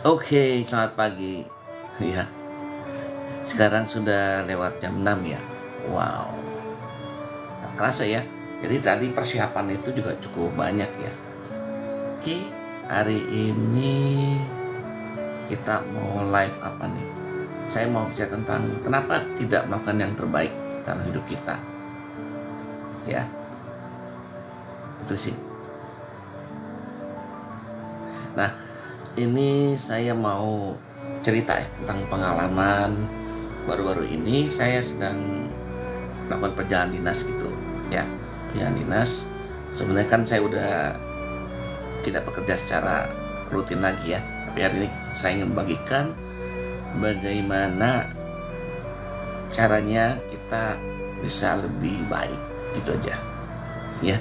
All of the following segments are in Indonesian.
Oke, selamat pagi. Ya, sekarang sudah lewat jam 6 ya. Wow, tak kerasa ya. Jadi tadi persiapan itu juga cukup banyak ya. Oke, hari ini kita mau live apa nih? Saya mau bicara tentang kenapa tidak melakukan yang terbaik dalam hidup kita. Ya, itu sih. Nah, ini saya mau cerita ya tentang pengalaman baru-baru ini. Saya sedang melakukan perjalanan dinas gitu ya, perjalanan dinas. Sebenarnya kan saya udah tidak bekerja secara rutin lagi ya, tapi hari ini saya ingin membagikan bagaimana caranya kita bisa lebih baik gitu aja ya.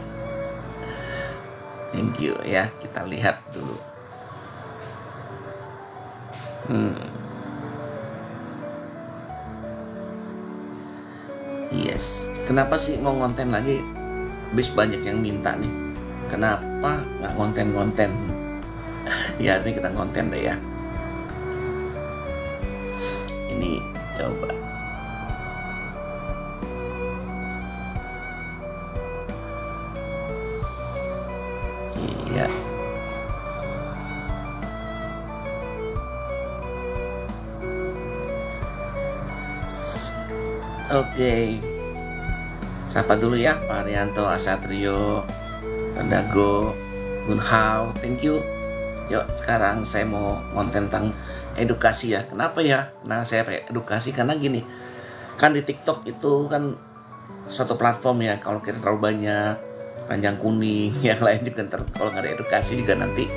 Thank you ya, kita lihat dulu. Yes, kenapa sih mau konten lagi? Bis banyak yang minta nih. Kenapa nggak konten-konten? Ya ini kita konten deh ya. Ini coba. Iya. Oke. Sapa dulu ya Pak Arianto, Asatrio, Rendago, Gunhao, thank you. Yuk sekarang saya mau konten tentang edukasi ya. Kenapa ya? Nah saya pakai edukasi karena gini, kan di TikTok itu kan suatu platform ya. Kalau kita terlalu banyak panjang kuning, yang lain juga kalau nggak ada edukasi juga nanti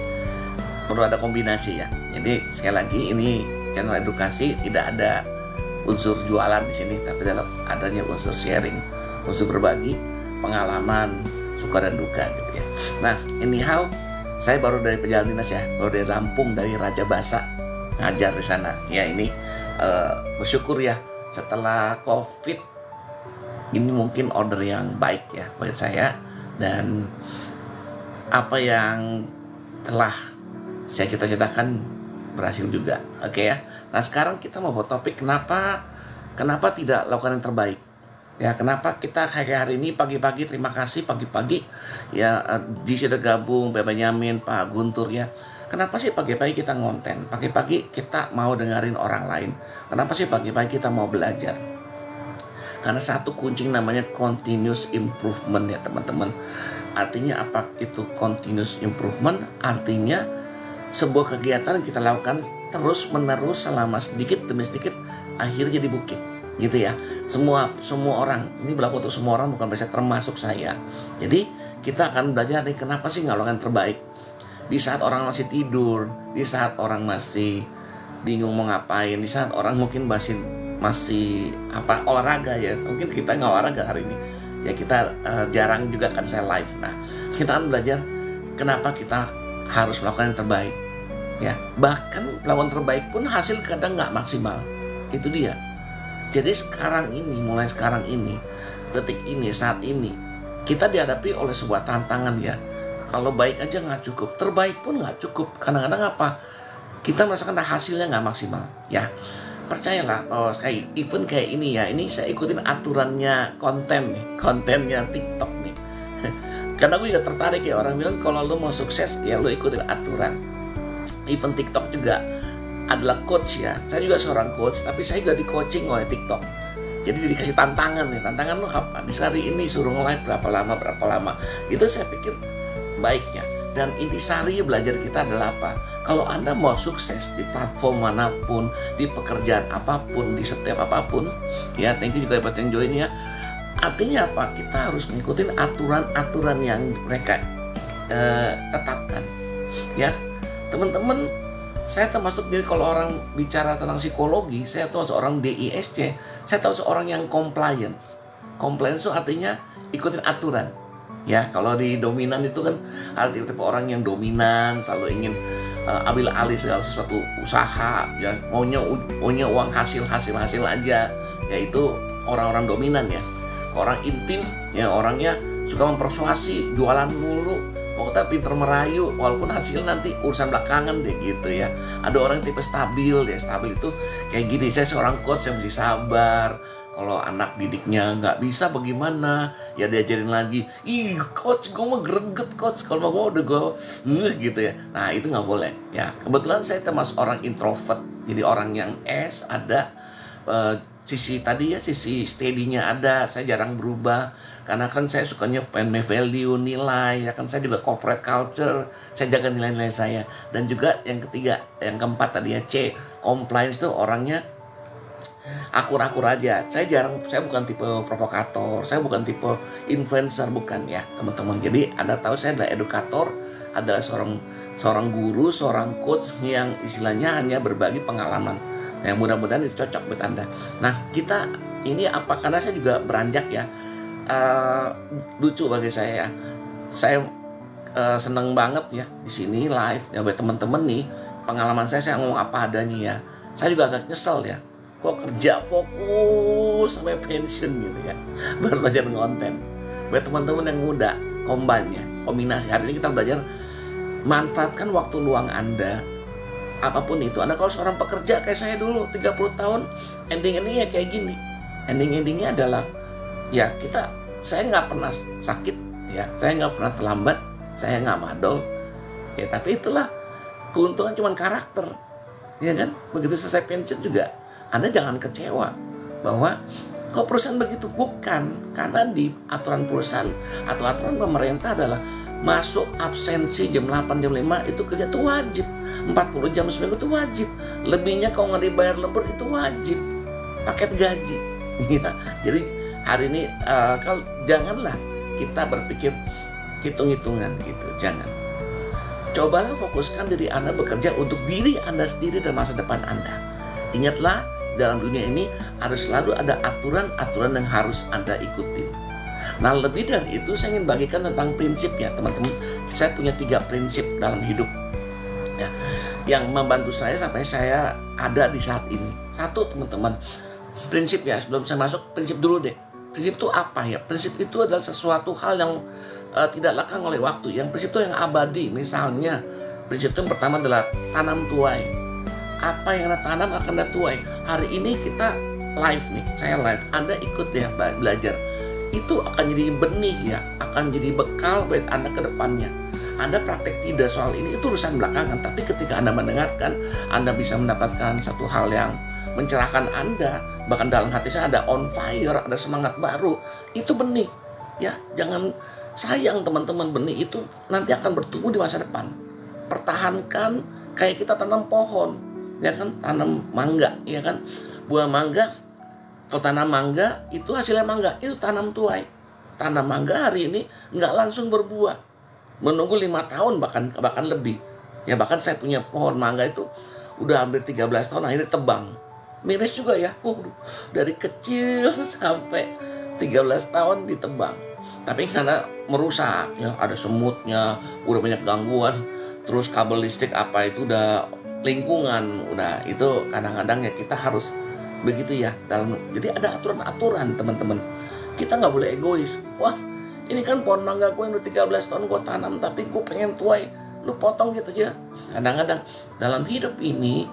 perlu ada kombinasi ya. Jadi sekali lagi ini channel edukasi, tidak ada unsur jualan di sini, tapi dalam adanya unsur sharing, unsur berbagi pengalaman suka dan duka gitu ya. Nah, anyhow, saya baru dari perjalanan dinas ya, baru dari Lampung, dari Raja Basa, ngajar di sana. Ya ini bersyukur ya, setelah COVID ini mungkin order yang baik ya buat saya, dan apa yang telah saya cita-citakan berhasil juga. Oke ya. Nah sekarang kita mau buat topik kenapa tidak lakukan yang terbaik. Ya kenapa kita kayak hari ini pagi-pagi, terima kasih pagi-pagi ya di sudah gabung Pak Benyamin, Pak Guntur ya. Kenapa sih pagi-pagi kita ngonten? Pagi-pagi kita mau dengerin orang lain. Kenapa sih pagi-pagi kita mau belajar? Karena satu kunci namanya continuous improvement ya teman-teman. Artinya apa itu continuous improvement? Artinya sebuah kegiatan yang kita lakukan terus menerus selama sedikit demi sedikit akhirnya jadi bukit gitu ya. Semua orang, ini berlaku untuk semua orang, bukan bisa termasuk saya. Jadi kita akan belajar nih kenapa sih nggak lakukan terbaik di saat orang masih tidur, di saat orang masih bingung mau ngapain, di saat orang mungkin masih olahraga ya. Mungkin kita nggak olahraga hari ini ya, kita jarang juga kan saya live. Nah kita akan belajar kenapa kita harus melakukan yang terbaik ya. Bahkan melakukan terbaik pun hasil kadang nggak maksimal, itu dia. Jadi mulai sekarang ini, detik ini, saat ini kita dihadapi oleh sebuah tantangan ya. Kalau baik aja nggak cukup, terbaik pun nggak cukup. Kadang-kadang kita merasakan hasilnya nggak maksimal ya. Percayalah bahwa event kayak ini ya, ini saya ikutin aturannya kontennya TikTok nih. Karena gue juga tertarik ya, orang bilang kalau lo mau sukses ya lo ikutin aturan. Event TikTok juga adalah coach ya. Saya juga seorang coach, tapi saya juga di coaching oleh TikTok. Jadi dikasih tantangan nih, tantangan lo apa? Di hari ini suruh nge-live berapa lama. Itu saya pikir baiknya. Dan intisari belajar kita adalah apa? Kalau Anda mau sukses di platform manapun, di pekerjaan apapun, di setiap apapun, ya thank you juga buat yang join ya. Artinya apa? Kita harus mengikuti aturan-aturan yang mereka tetapkan. Ya, teman-teman, saya termasuk jadi kalau orang bicara tentang psikologi, saya tahu seorang DISC, saya tahu seorang yang compliance. Compliance itu artinya ikutin aturan. Ya, kalau di dominan itu kan tipe orang yang dominan, selalu ingin ambil alih segala sesuatu usaha, ya maunya uang hasil aja. Yaitu orang-orang dominan ya. Orang intim ya, orangnya suka mempersuasi, jualan mulu, mau kita pinter merayu, walaupun hasil nanti urusan belakangan deh gitu ya. Ada orang yang tipe stabil ya, stabil itu kayak gini, saya seorang coach, saya mesti sabar. Kalau anak didiknya nggak bisa bagaimana, ya diajarin lagi. Ih coach, gue mau greget coach, kalau mau gue udah gitu ya. Nah itu nggak boleh ya. Kebetulan saya termasuk orang introvert, jadi orang yang ada sisi tadi ya, sisi steady-nya ada. Saya jarang berubah karena kan saya sukanya pengen value, nilai ya kan. Saya juga corporate culture, saya jaga nilai-nilai saya. Dan juga yang ketiga, yang keempat tadi ya, C, compliance tuh orangnya akur-akur aja. Saya bukan tipe provokator, saya bukan tipe influencer, bukan ya teman-teman. Jadi Anda tahu saya adalah edukator, adalah seorang guru, seorang coach yang istilahnya hanya berbagi pengalaman. Yang mudah-mudahan itu cocok buat Anda. Nah kita ini apa, karena saya juga beranjak ya, lucu bagi saya ya. Saya seneng banget ya di sini live ya buat teman-teman nih. Pengalaman saya ngomong apa adanya ya. Saya juga agak nyesel ya, kok kerja fokus sampai pensiun gitu ya, baru belajar ngonten. Buat teman-teman yang muda, kombinasi. Hari ini kita belajar manfaatkan waktu luang Anda, apapun itu. Anda kalau seorang pekerja kayak saya dulu 30 tahun, ending-endingnya kayak gini. Ending-endingnya adalah ya saya nggak pernah sakit ya, saya nggak pernah terlambat, saya nggak madol ya. Tapi itulah keuntungan, cuman karakter ya kan. Begitu selesai pensiun juga Anda jangan kecewa bahwa kok perusahaan begitu. Bukan, karena di aturan perusahaan atau aturan pemerintah adalah masuk absensi jam 8, jam 5 itu kerja itu wajib. 40 jam seminggu itu wajib. Lebihnya kalau nggak dibayar lembur itu wajib. Paket gaji. Ya, jadi hari ini kalau janganlah kita berpikir hitung-hitungan gitu. Jangan. Cobalah fokuskan diri Anda bekerja untuk diri Anda sendiri dan masa depan Anda. Ingatlah, dalam dunia ini harus selalu ada aturan-aturan yang harus Anda ikutin. Nah lebih dari itu saya ingin bagikan tentang prinsip ya teman-teman. Saya punya 3 prinsip dalam hidup ya, yang membantu saya sampai saya ada di saat ini. Satu teman-teman, prinsip ya, sebelum saya masuk prinsip dulu deh. Prinsip itu apa ya? Prinsip itu adalah sesuatu hal yang tidak lekang oleh waktu. Yang prinsip itu yang abadi. Misalnya prinsip itu yang pertama adalah tanam tuai. Apa yang Anda tanam akan Anda tuai. Hari ini kita live nih, saya live, Anda ikut ya belajar. Itu akan jadi benih ya, akan jadi bekal buat Anda ke depannya. Anda praktek tidak soal ini, itu urusan belakangan. Tapi ketika Anda mendengarkan, Anda bisa mendapatkan satu hal yang mencerahkan Anda. Bahkan dalam hati saya ada on fire, ada semangat baru. Itu benih ya, jangan sayang teman-teman. Benih itu nanti akan bertumbuh di masa depan. Pertahankan kayak kita tanam pohon ya kan, tanam mangga ya kan, buah mangga. Kalau tanam mangga itu hasilnya mangga, itu tanam tuai. Tanam mangga hari ini nggak langsung berbuah, menunggu 5 tahun bahkan lebih ya. Bahkan saya punya pohon mangga itu udah hampir 13 tahun, akhirnya tebang. Miris juga ya, dari kecil sampai 13 tahun ditebang. Tapi karena merusak ya, ada semutnya, udah banyak gangguan, terus kabel listrik apa itu udah lingkungan, udah itu kadang-kadang ya kita harus begitu ya dalam. Jadi ada aturan-aturan teman-teman. Kita nggak boleh egois. Wah ini kan pohon mangga gue yang udah 13 tahun gue tanam, tapi gue pengen tuai, lu potong gitu aja. Kadang-kadang dalam hidup ini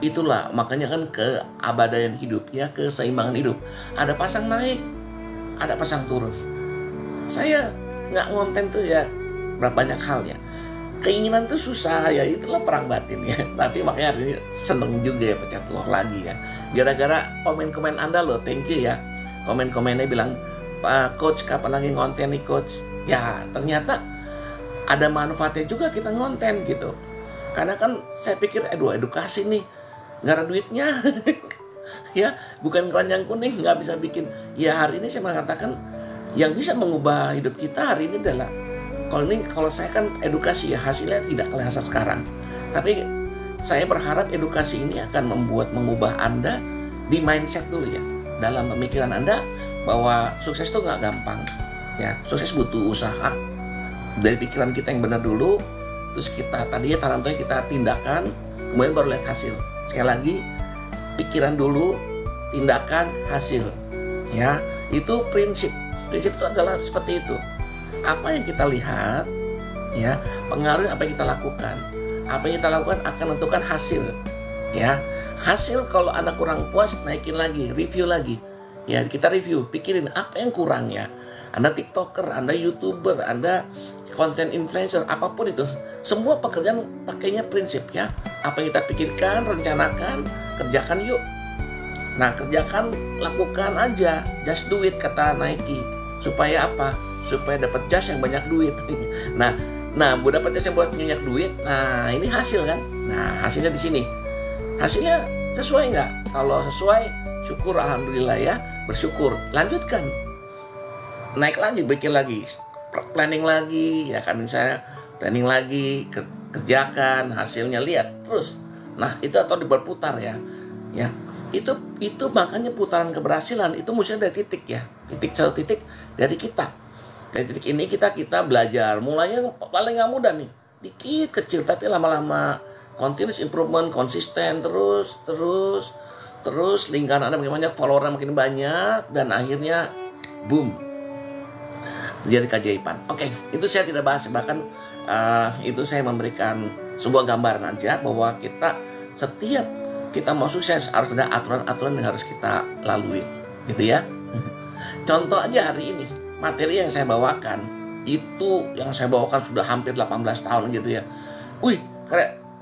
itulah makanya kan keabadian hidup ya, keseimbangan hidup. Ada pasang naik, ada pasang turun. Saya nggak ngonten tuh ya berapa banyak hal ya. Keinginan itu susah ya, itulah perang batin ya. Tapi makanya hari ini seneng juga ya pecah telur lagi ya. Gara-gara komen-komen Anda loh, thank you ya. Komen-komennya bilang, Pak Coach kapan lagi ngonten nih Coach. Ya ternyata ada manfaatnya juga kita ngonten gitu. Karena kan saya pikir edukasi nih nggak ada duitnya. Ya bukan keranjang kuning, nggak bisa bikin. Ya hari ini saya mengatakan yang bisa mengubah hidup kita hari ini adalah, kalau saya kan edukasi ya, hasilnya tidak kelihatan sekarang. Tapi saya berharap edukasi ini akan mengubah Anda di mindset dulu ya. Dalam pemikiran Anda bahwa sukses itu nggak gampang. Ya, sukses butuh usaha. Dari pikiran kita yang benar dulu, terus kita tadi ya tanam tuai, kita tindakan, kemudian baru lihat hasil. Sekali lagi, pikiran dulu, tindakan, hasil. Ya, itu prinsip. Prinsip itu adalah seperti itu. Apa yang kita lihat Ya, pengaruhi apa yang kita lakukan. Apa yang kita lakukan akan menentukan hasil. Ya, hasil kalau Anda kurang puas, naikin lagi, review lagi. Ya, kita review, pikirin apa yang kurang ya. Anda TikToker, Anda YouTuber, Anda content influencer, apapun itu. Semua pekerjaan pakainya prinsip ya. Apa yang kita pikirkan, rencanakan, kerjakan yuk. Nah, kerjakan, lakukan aja. Just do it, kata Nike. Supaya apa? Supaya dapat jas yang banyak duit. Nah, buat dapat jas yang banyak duit, nah ini hasil kan? Nah, hasilnya di sini. Hasilnya sesuai nggak? Kalau sesuai, syukur, alhamdulillah ya. Bersyukur, lanjutkan. Naik lagi, bikin lagi, planning lagi, ya kan, misalnya planning lagi, kerjakan, hasilnya lihat terus. Nah, itu atau berputar ya. Itu makanya putaran keberhasilan itu mestinya dari titik ya. Satu titik dari kita. Dari titik ini kita belajar. Mulanya paling nggak mudah nih, dikit kecil, tapi lama-lama continuous improvement, konsisten, terus lingkaran Anda makin banyak, follower makin banyak, dan akhirnya boom, terjadi keajaiban. Oke, itu saya tidak bahas, bahkan itu saya memberikan sebuah gambaran aja bahwa setiap kita mau sukses harus ada aturan-aturan yang harus kita lalui, gitu ya. Contoh aja hari ini, materi yang saya bawakan sudah hampir 18 tahun gitu ya. Wih,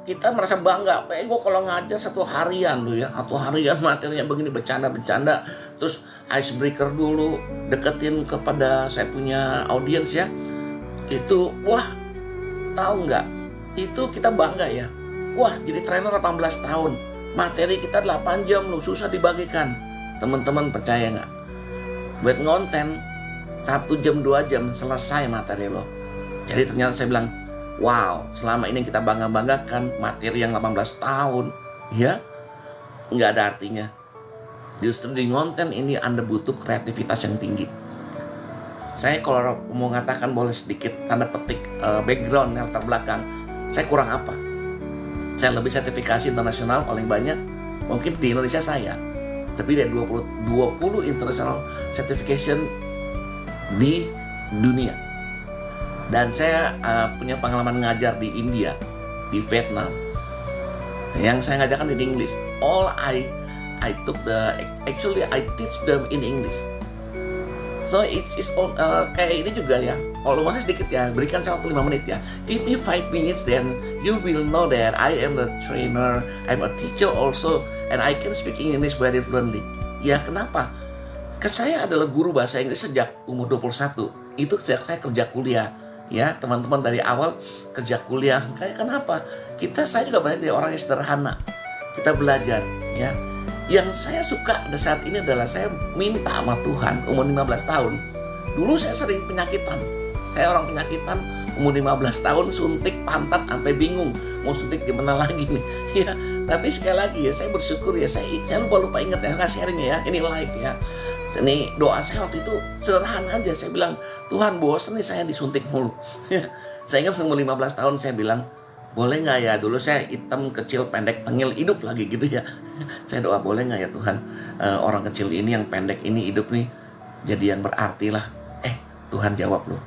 kita merasa bangga. Gue kalau ngajar satu harian materinya begini, bercanda, terus icebreaker dulu, deketin kepada saya punya audiens ya. Itu, wah, tahu nggak? Itu kita bangga ya. Wah, jadi trainer 18 tahun, materi kita 8 jam loh, susah dibagikan. Teman-teman percaya nggak? Buat ngonten 1 jam 2 jam selesai materi lo. Jadi ternyata saya bilang, wow, selama ini kita bangga-banggakan materi yang 18 tahun, ya, nggak ada artinya. Justru di konten ini Anda butuh kreativitas yang tinggi. Saya kalau mau mengatakan boleh sedikit tanda petik background, latar belakang, saya kurang apa? Saya lebih sertifikasi internasional paling banyak, mungkin di Indonesia saya. Lebih dari 20 international certification di dunia. Dan saya punya pengalaman ngajar di India, di Vietnam. Yang saya ngajarkan di English. I teach them in English. So it's on kayak ini juga ya. Kalau masih sedikit ya, berikan saya waktu 5 menit ya. Give me 5 minutes, then you will know that I am the trainer, I'm a teacher also, and I can speak English very fluently. Ya, kenapa? Saya adalah guru bahasa Inggris sejak umur 21. Itu sejak saya kerja kuliah. Ya, teman-teman dari awal kerja kuliah. Kayak kenapa? Saya juga banyak dari orang yang sederhana. Kita belajar, ya. Yang saya suka pada saat ini adalah saya minta sama Tuhan umur 15 tahun. Dulu saya sering penyakitan. Saya orang penyakitan, umur 15 tahun suntik pantat sampai bingung mau suntik gimana lagi nih. Ya, tapi sekali lagi ya, saya bersyukur ya, saya lupa ingat ya, nggak sharingnya ya, ini live ya. Ini doa saya waktu itu sederhana aja. Saya bilang, Tuhan, bosan nih saya disuntik mulu. Saya ingat umur 15 tahun saya bilang, boleh nggak ya, dulu saya hitam, kecil, pendek, tengil, hidup lagi gitu ya. Saya doa, boleh nggak ya Tuhan, orang kecil ini yang pendek ini hidup nih jadi yang berarti lah. Tuhan jawab loh.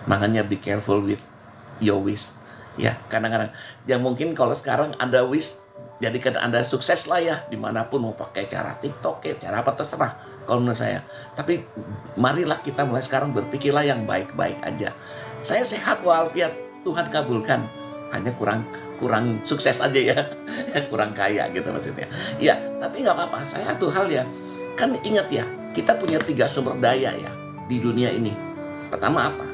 Makanya be careful with your wish. Ya, kadang-kadang ya mungkin kalau sekarang Anda wish, jadikan Anda sukses lah ya, dimanapun, mau pakai cara TikTok, cara apa terserah kalau menurut saya. Tapi marilah kita mulai sekarang berpikirlah yang baik-baik aja. Saya sehat walafiat, Tuhan kabulkan. Hanya kurang sukses aja ya, kurang kaya gitu maksudnya. Ya, tapi nggak apa-apa. Saya satu hal ya, kan ingat ya, kita punya 3 sumber daya ya di dunia ini. Pertama apa?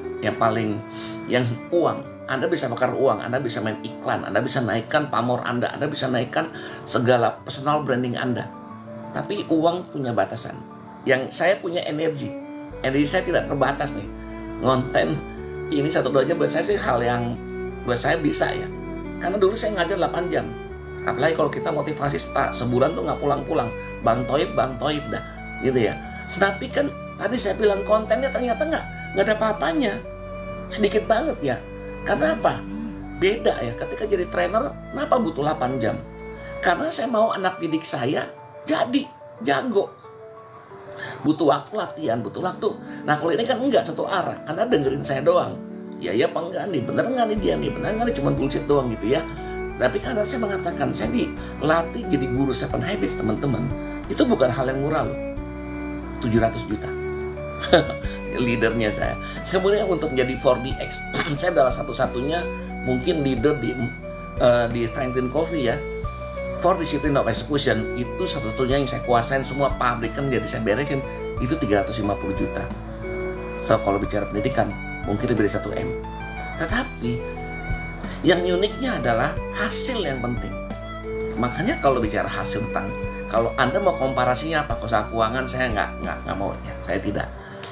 Yang uang. Anda bisa bakar uang, Anda bisa main iklan, Anda bisa naikkan pamor Anda bisa naikkan segala personal branding Anda. Tapi uang punya batasan. Yang saya punya energi saya tidak terbatas nih. Ngonten ini 1-2 jam buat saya sih hal yang buat saya bisa ya. Karena dulu saya ngajar 8 jam. Apalagi kalau kita motivasi sebulan tuh nggak pulang-pulang. Bang Toib dah, gitu ya. Tapi kan tadi saya bilang kontennya ternyata nggak ada apa-apanya. Sedikit banget ya. Karena apa? Beda ya. Ketika jadi trainer, kenapa butuh 8 jam? Karena saya mau anak didik saya jadi jago. Butuh waktu latihan, butuh waktu. Nah kalau ini kan enggak, satu arah. Anda dengerin saya doang. ya apa enggak nih, bener nggak nih dia nih, bener nggak nih cuma bullshit doang gitu ya. Tapi kadang saya mengatakan, saya dilatih jadi guru 7 Habits teman-teman. Itu bukan hal yang murah loh, 700 juta. Leadernya saya. Kemudian untuk menjadi 4DX, saya adalah satu-satunya mungkin leader di Franklin Covey ya. 4 Discipline of Execution itu satu-satunya yang saya kuasain, semua pabrikan jadi saya beresin, itu 350 juta. So kalau bicara pendidikan mungkin lebih dari 1 M. Tetapi yang uniknya adalah hasil yang penting. Makanya kalau bicara hasil tentang, kalau Anda mau komparasinya apa, usaha keuangan, saya nggak mau ya, saya tidak.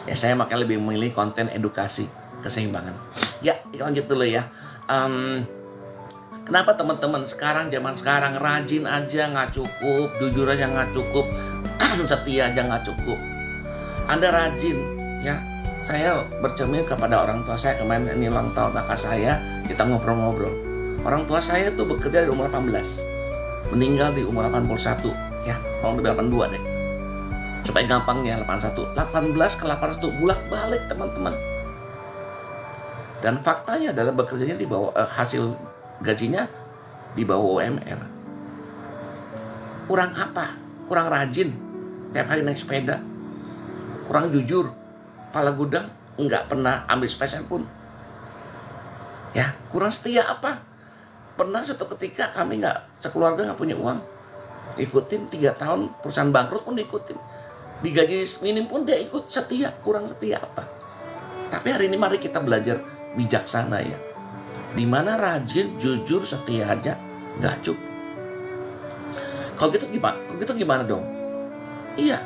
Ya saya makanya lebih memilih konten edukasi keseimbangan. Ya lanjut dulu ya. Kenapa teman-teman zaman sekarang rajin aja nggak cukup, jujur aja nggak cukup, setia aja nggak cukup. Anda rajin ya. Saya bercermin kepada orang tua saya, kemarin ini ulang tahun kakak saya, kita ngobrol-ngobrol. Orang tua saya tuh bekerja di umur 18, meninggal di umur 81 ya, mau lebih 82 deh. Supaya gampangnya 81, 18 ke 81 bolak-balik teman-teman. Dan faktanya adalah bekerjanya di bawah hasil gajinya di bawah UMR. Kurang apa? Kurang rajin, tiap hari naik sepeda, kurang jujur, kepala gudang, nggak pernah ambil spesial pun. Ya, kurang setia apa? Pernah suatu ketika kami sekeluarga nggak punya uang, ikutin 3 tahun perusahaan bangkrut pun diikutin, digaji minim pun dia ikut, setia. Kurang setia apa? Tapi hari ini mari kita belajar bijaksana ya, dimana rajin, jujur, setia aja nggak cukup. Kalau gitu gimana dong? Iya,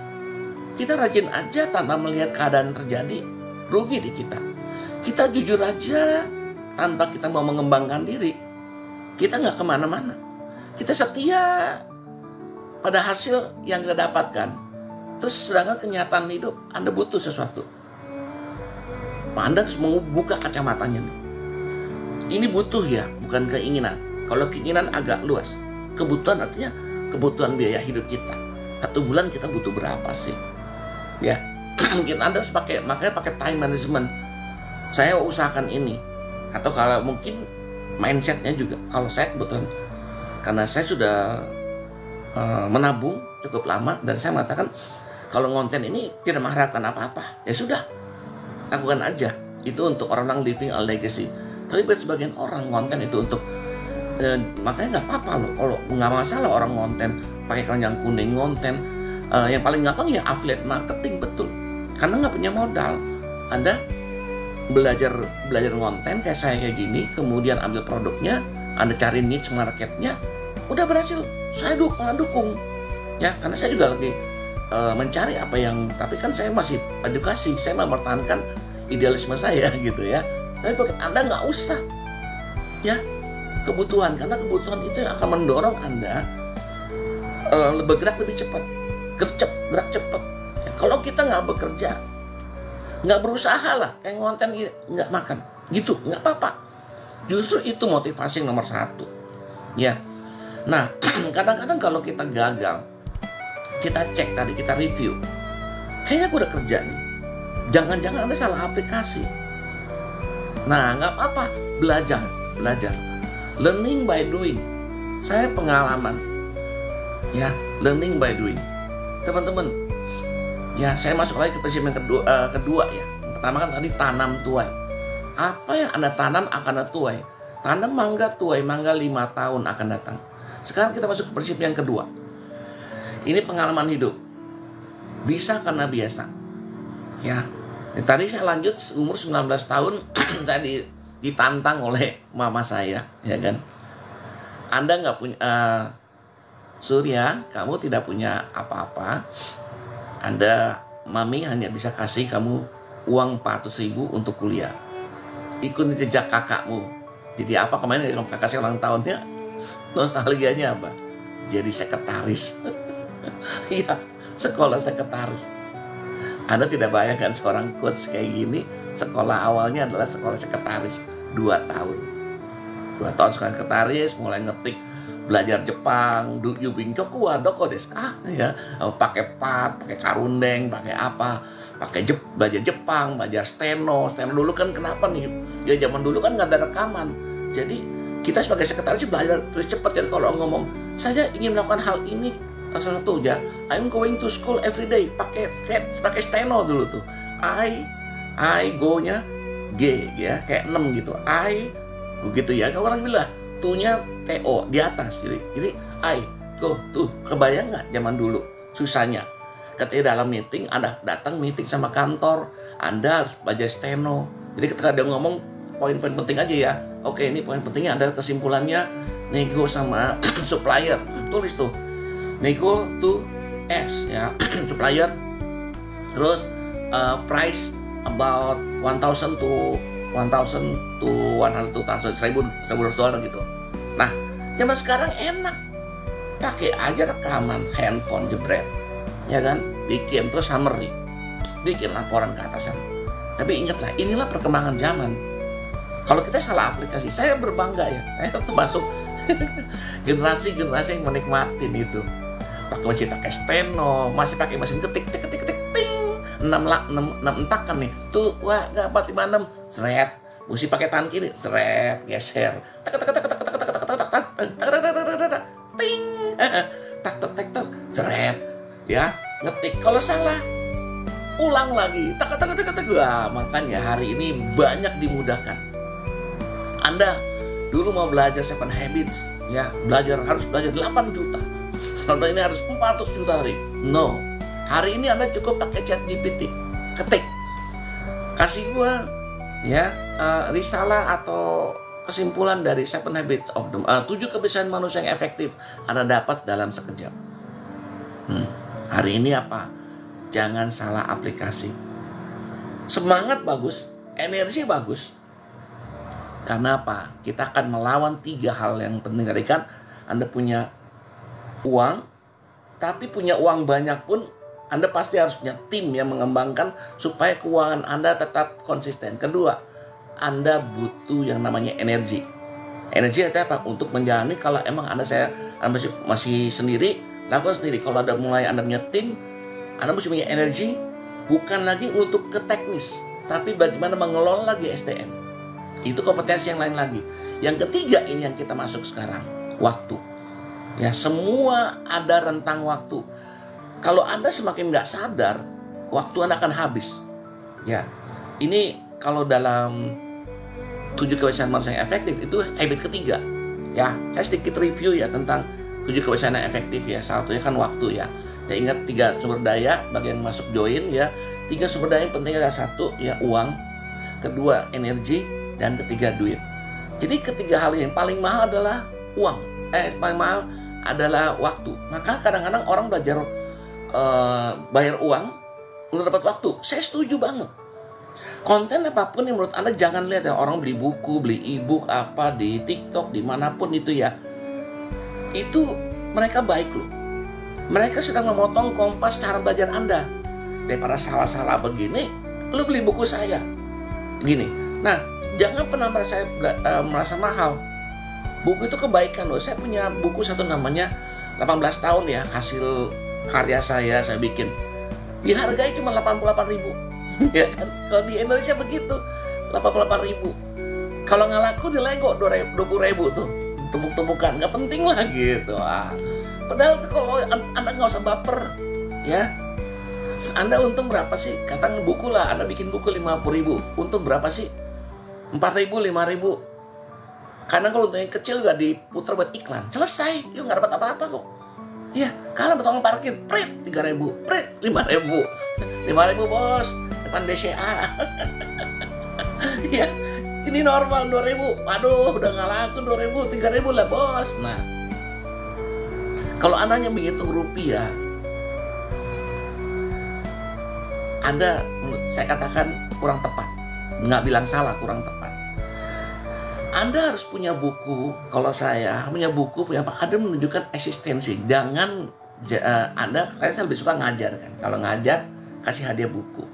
kita rajin aja tanpa melihat keadaan terjadi, rugi di kita. Kita jujur aja tanpa kita mau mengembangkan diri, kita nggak kemana-mana. Kita setia pada hasil yang kita dapatkan. Terus sedangkan kenyataan hidup, Anda butuh sesuatu, Anda harus membuka kacamatanya nih. Ini butuh ya, bukan keinginan. Kalau keinginan agak luas. Kebutuhan artinya kebutuhan biaya hidup kita. 1 bulan kita butuh berapa sih? Ya, mungkin Anda harus makanya pakai time management. Saya usahakan ini. Atau kalau mungkin mindsetnya juga. Kalau saya kebetulan, karena saya sudah menabung cukup lama, dan saya mengatakan kalau konten ini tidak mengharapkan apa-apa, ya sudah, lakukan aja. Itu untuk orang-orang living a legacy. Tapi buat sebagian orang konten itu untuk makanya nggak apa-apa loh kalau nggak masalah orang konten pakai keranjang kuning konten. Yang paling gampang ya affiliate marketing, betul, karena nggak punya modal. Anda belajar konten kayak saya kayak gini, kemudian ambil produknya, Anda cari niche marketnya, udah berhasil. Saya dukung ya, karena saya juga lagi mencari apa yang, tapi kan saya masih edukasi, saya mempertahankan idealisme saya gitu ya. Tapi bagi Anda nggak usah ya kebutuhan, karena kebutuhan itu yang akan mendorong Anda bergerak lebih cepat, gerak cepat. Ya, kalau kita nggak bekerja, nggak berusaha lah, kayak konten ini nggak makan, gitu, nggak apa-apa. Justru itu motivasi nomor 1. Ya, nah kadang-kadang kalau kita gagal, kita cek tadi, kita review, kayaknya aku udah kerja nih. Jangan-jangan Anda salah aplikasi. Nah, nggak apa-apa, belajar. Learning by doing. Saya pengalaman. Ya, learning by doing. Teman-teman, ya saya masuk lagi ke prinsip yang kedua ya. Pertama kan tadi tanam tuai. Apa yang Anda tanam akan ada tuai. Tanam mangga tuai, mangga 5 tahun akan datang. Sekarang kita masuk ke prinsip yang kedua. Ini pengalaman hidup. Bisa karena biasa. Ya. Tadi saya lanjut umur 19 tahun saya ditantang oleh mama saya, ya kan. Anda nggak punya Surya, kamu tidak punya apa-apa. Mami hanya bisa kasih kamu uang 400.000 untuk kuliah. Ikuti jejak kakakmu. Jadi apa kemarin kakak saya ulang tahunnya? Nostalgianya apa? Jadi sekretaris. Iya, sekolah sekretaris. Anda tidak bayangkan seorang coach kayak gini, sekolah awalnya adalah sekolah sekretaris 2 tahun. 2 tahun sekolah sekretaris, mulai ngetik, belajar Jepang, yubing choku wa doko desu ka, ya, pakai pat, pakai karundeng, pakai apa, belajar Jepang, belajar steno dulu kan kenapa nih? Ya zaman dulu kan nggak ada rekaman. Jadi kita sebagai sekretaris belajar terus cepat. Jadi kalau ngomong, saya ingin melakukan hal ini, salah satu ya, I'm going to school every day, pakai steno dulu tuh. I go-nya G ya, kayak 6 gitu. Begitu ya. Kalau orang bilang tu-nya TO di atas. Jadi I go tuh. Kebayang nggak zaman dulu susahnya? Ketika dalam meeting, Anda datang meeting sama kantor, Anda harus belajar steno. Jadi ketika dia ngomong poin-poin penting aja ya. Oke, ini poin pentingnya adalah kesimpulannya nego sama supplier. Tulis tuh. Nego to S ya, supplier. Terus price about 1,000 to 1,000 to 100,000, $1,000 gitu. Nah, zaman sekarang enak. Pakai aja rekaman handphone jebret. Ya kan, bikin terus summary, bikin laporan ke atasan. Tapi ingatlah, inilah perkembangan zaman. Kalau kita salah aplikasi, saya berbangga ya, saya termasuk generasi yang menikmatin itu. Masih pakai steno, masih pakai mesin ketik, ting, 6 entakan nih, tuh, wah, gak 456, seret, mesti pakai tangan kiri, seret, geser, ting, tak, seret. Ya, ngetik. Kalau salah, ulang lagi. Makanya hari ini banyak dimudahkan. Anda dulu mau belajar 7 Habits, ya, harus belajar 8 juta. Contoh ini harus 400 juta hari. No. Hari ini Anda cukup pakai ChatGPT. Ketik. Kasih gua ya risalah atau kesimpulan dari 7 Habits of the 7 kebiasaan manusia yang efektif. Anda dapat dalam sekejap. Hari ini apa? Jangan salah aplikasi. Semangat bagus, energi bagus. Karena apa? Kita akan melawan 3 hal yang penting. Tadi kan Anda punya uang, tapi punya uang banyak pun Anda pasti harus punya tim yang mengembangkan supaya keuangan Anda tetap konsisten. Kedua, Anda butuh yang namanya energi. Energi itu apa? Untuk menjalani. Kalau emang Anda masih sendiri, lakukan sendiri. Kalau Anda punya tim, Anda mesti punya energi, bukan lagi untuk ke teknis, tapi bagaimana mengelola lagi SDM. Itu kompetensi yang lain lagi. Yang ketiga ini yang kita masuk sekarang, waktu. Ya, semua ada rentang waktu. Kalau Anda semakin nggak sadar, waktu Anda akan habis. Ya, ini kalau dalam 7 kebiasaan manusia yang efektif itu habit ketiga. Ya, saya sedikit review ya tentang 7 kebiasaan yang efektif ya. Salah satunya kan waktu ya. Ya ingat 3 sumber daya bagi yang masuk join ya. 3 sumber daya yang penting adalah 1 ya uang, kedua energi, dan ketiga duit. Jadi ketiga hal yang paling mahal adalah uang. Paling mahal adalah waktu. Maka kadang-kadang orang belajar bayar uang untuk dapat waktu. Saya setuju banget. Konten apapun yang menurut Anda jangan lihat ya orang beli buku, beli e-book apa di TikTok, dimanapun itu ya. Itu mereka baik loh. Mereka sedang memotong kompas cara belajar Anda. Daripada salah-salah begini, lu beli buku saya. Gini. Nah, jangan pernah merasa mahal. Buku itu kebaikan loh. Saya punya buku satu namanya 18 tahun ya, hasil karya saya bikin. Dihargai cuma 88.000. Ya kan? Kalau di Indonesia begitu, 88.000. Kalau nggak laku di Lego 20.000 tuh. Tumpuk-tumpukan, nggak penting lah gitu. Padahal kalau Anda nggak usah baper, ya. Anda untung berapa sih? Kata buku lah, Anda bikin buku 50.000. Untung berapa sih? 4.000, 5.000. Karena kalau untungnya kecil nggak diputar buat iklan, selesai. Yuk nggak dapat apa-apa kok. Ya, kalau betul parkir, prit 3.000, prit 5.000, 5.000 bos, depan BCA. Ya, ini normal 2.000. Waduh, udah nggak laku 2.000, 3.000 lah bos. Nah, kalau Anda hanya menghitung rupiah, Anda, saya katakan kurang tepat. Nggak bilang salah, kurang tepat. Anda harus punya buku. Kalau saya punya buku, punya apa? Anda menunjukkan eksistensi. Jangan saya lebih suka ngajar kan. Kalau ngajar, kasih hadiah buku.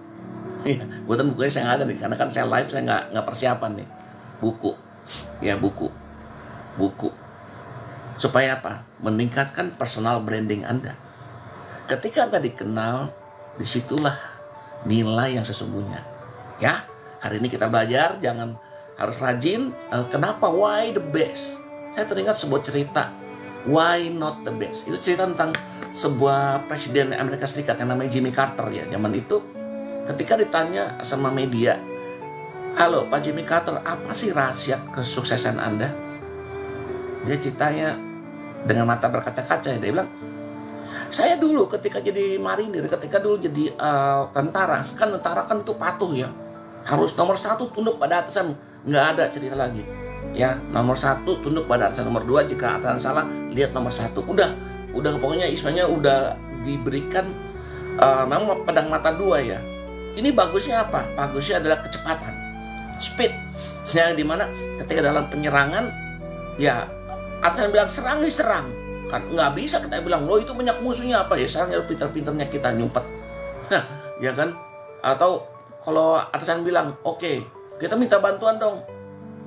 Ya, buatan bukunya saya nggak ada nih, karena kan saya live, saya nggak persiapan nih. Buku, ya buku. Supaya apa? Meningkatkan personal branding Anda. Ketika Anda dikenal, disitulah nilai yang sesungguhnya. Ya, hari ini kita belajar jangan harus rajin. Kenapa? Why the best? Saya teringat sebuah cerita, why not the best? Itu cerita tentang sebuah presiden Amerika Serikat yang namanya Jimmy Carter ya. Zaman itu ketika ditanya sama media, halo Pak Jimmy Carter, apa sih rahasia kesuksesan Anda? Dia ceritanya dengan mata berkaca-kaca ya. Dia bilang, saya dulu ketika jadi marinir, ketika dulu jadi tentara kan itu patuh ya. Harus nomor 1 tunduk pada atasan, nggak ada cerita lagi. Ya, nomor 1 tunduk pada atasan, nomor 2 jika atasan salah lihat nomor 1. Udah pokoknya istilahnya udah diberikan memang pedang mata 2 ya. Ini bagusnya apa? Bagusnya adalah kecepatan, speed. Yang dimana ketika dalam penyerangan ya atasan bilang serang, kan nggak bisa kita bilang loh itu banyak musuhnya apa ya, serangnya pinter-pinternya kita nyumpet, ya kan? Atau kalau atasan bilang, oke, kita minta bantuan dong,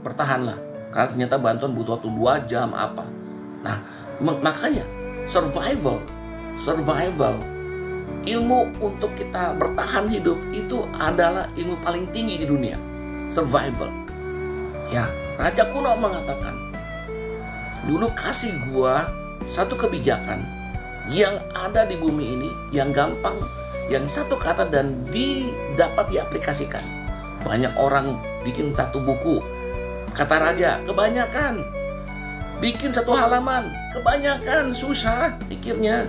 bertahanlah. Karena ternyata bantuan butuh waktu 2 jam apa. Nah, makanya survival, ilmu untuk kita bertahan hidup itu adalah ilmu paling tinggi di dunia. Survival. Ya, Raja kuno mengatakan, dulu kasih gua satu kebijakan yang ada di bumi ini, yang gampang, yang satu kata dan dapat diaplikasikan. Banyak orang bikin satu buku, kata raja, kebanyakan. Bikin satu halaman, kebanyakan, susah pikirnya.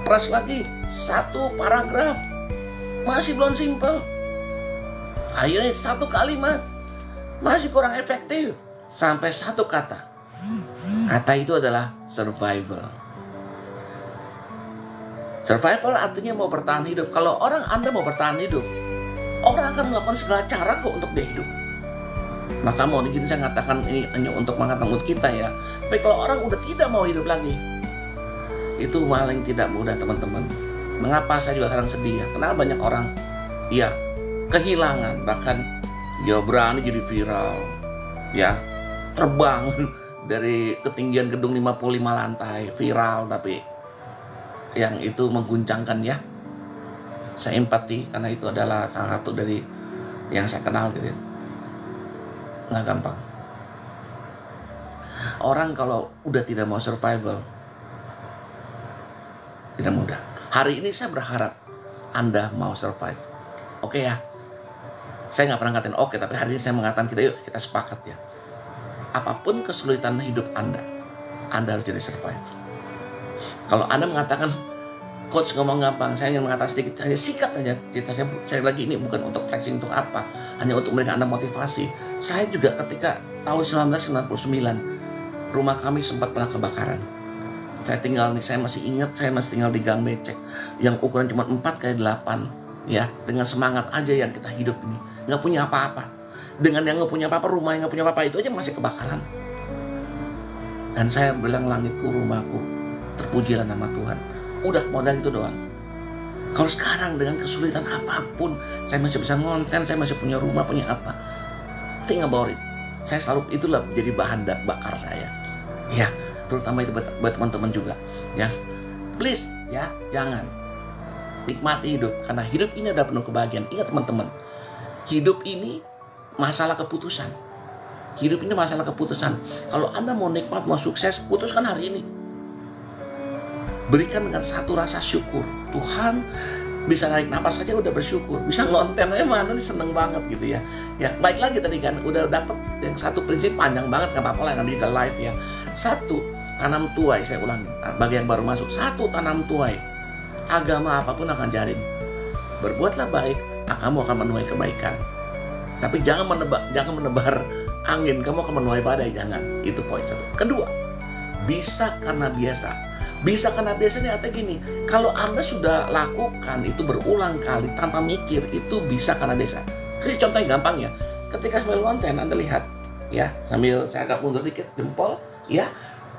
Peras lagi, satu paragraf, masih belum simple. Akhirnya satu kalimat, masih kurang efektif. Sampai satu kata. Kata itu adalah survival. Survival artinya mau bertahan hidup. Kalau Anda mau bertahan hidup, orang akan melakukan segala cara kok untuk dia hidup. Maka mau izin saya katakan ini hanya untuk mengangkat mood kita ya. Tapi kalau orang udah tidak mau hidup lagi, itu paling tidak mudah teman-teman. Mengapa saya juga kadang sedih ya? Kenapa banyak orang ya kehilangan, bahkan ya berani jadi viral, ya terbang dari ketinggian gedung 55 lantai, viral, tapi yang itu mengguncangkan ya. Saya empati karena itu adalah salah satu dari yang saya kenal gitu. Nggak gampang. Orang kalau udah tidak mau survival, tidak mudah. Hari ini saya berharap Anda mau survive. Oke ya. Saya nggak pernah ngatain oke, tapi hari ini saya mengatakan kita sepakat ya. Apapun kesulitan hidup Anda harus jadi survive. Kalau Anda mengatakan, coach ngomong gampang, saya ingin mengatakan sedikit, hanya sikat aja. Saya lagi ini bukan untuk flexing untuk apa, hanya untuk memberikan Anda motivasi. Saya juga ketika tahun 1999, rumah kami sempat pernah kebakaran. Saya masih ingat, saya masih tinggal di Gang Becek, yang ukuran cuma 4x8, ya, dengan semangat aja yang kita hidup ini, nggak punya apa-apa. Dengan yang nggak punya apa-apa, rumah yang nggak punya apa-apa itu aja masih kebakaran. Dan saya bilang, langitku, rumahku, terpujilah nama Tuhan. Udah modal itu doang. Kalau sekarang dengan kesulitan apapun, saya masih bisa ngonten, saya masih punya rumah, punya apa. Think about it. Saya selalu, itulah jadi bahan bakar saya. Ya, terutama itu buat teman-teman juga. Ya, please, ya, jangan. Nikmati hidup, karena hidup ini adalah penuh kebahagiaan. Ingat teman-teman, hidup ini masalah keputusan. Hidup ini masalah keputusan. Kalau Anda mau nikmat, mau sukses, putuskan hari ini. Berikan dengan satu rasa syukur. Tuhan, bisa narik napas saja udah bersyukur. Bisa ngonten aja mana nih, seneng banget gitu ya. Ya, baik lagi tadi kan udah dapet yang satu prinsip panjang banget, nggak apa-apa lah nanti kita live ya. 1, tanam tuai, saya ulangi. Bagi yang baru masuk, 1, tanam tuai. Agama apapun akan jarin. Berbuatlah baik, kamu akan menuai kebaikan. Tapi jangan menebar angin, kamu akan menuai badai, jangan. Itu poin 1. Kedua, bisa karena biasa. Bisa karena biasa ini artinya gini, kalau Anda sudah lakukan itu berulang kali tanpa mikir, itu bisa karena biasa. Kasih contohnya gampang ya. Ketika sambil konten Anda lihat ya, sambil saya agak mundur dikit jempol ya,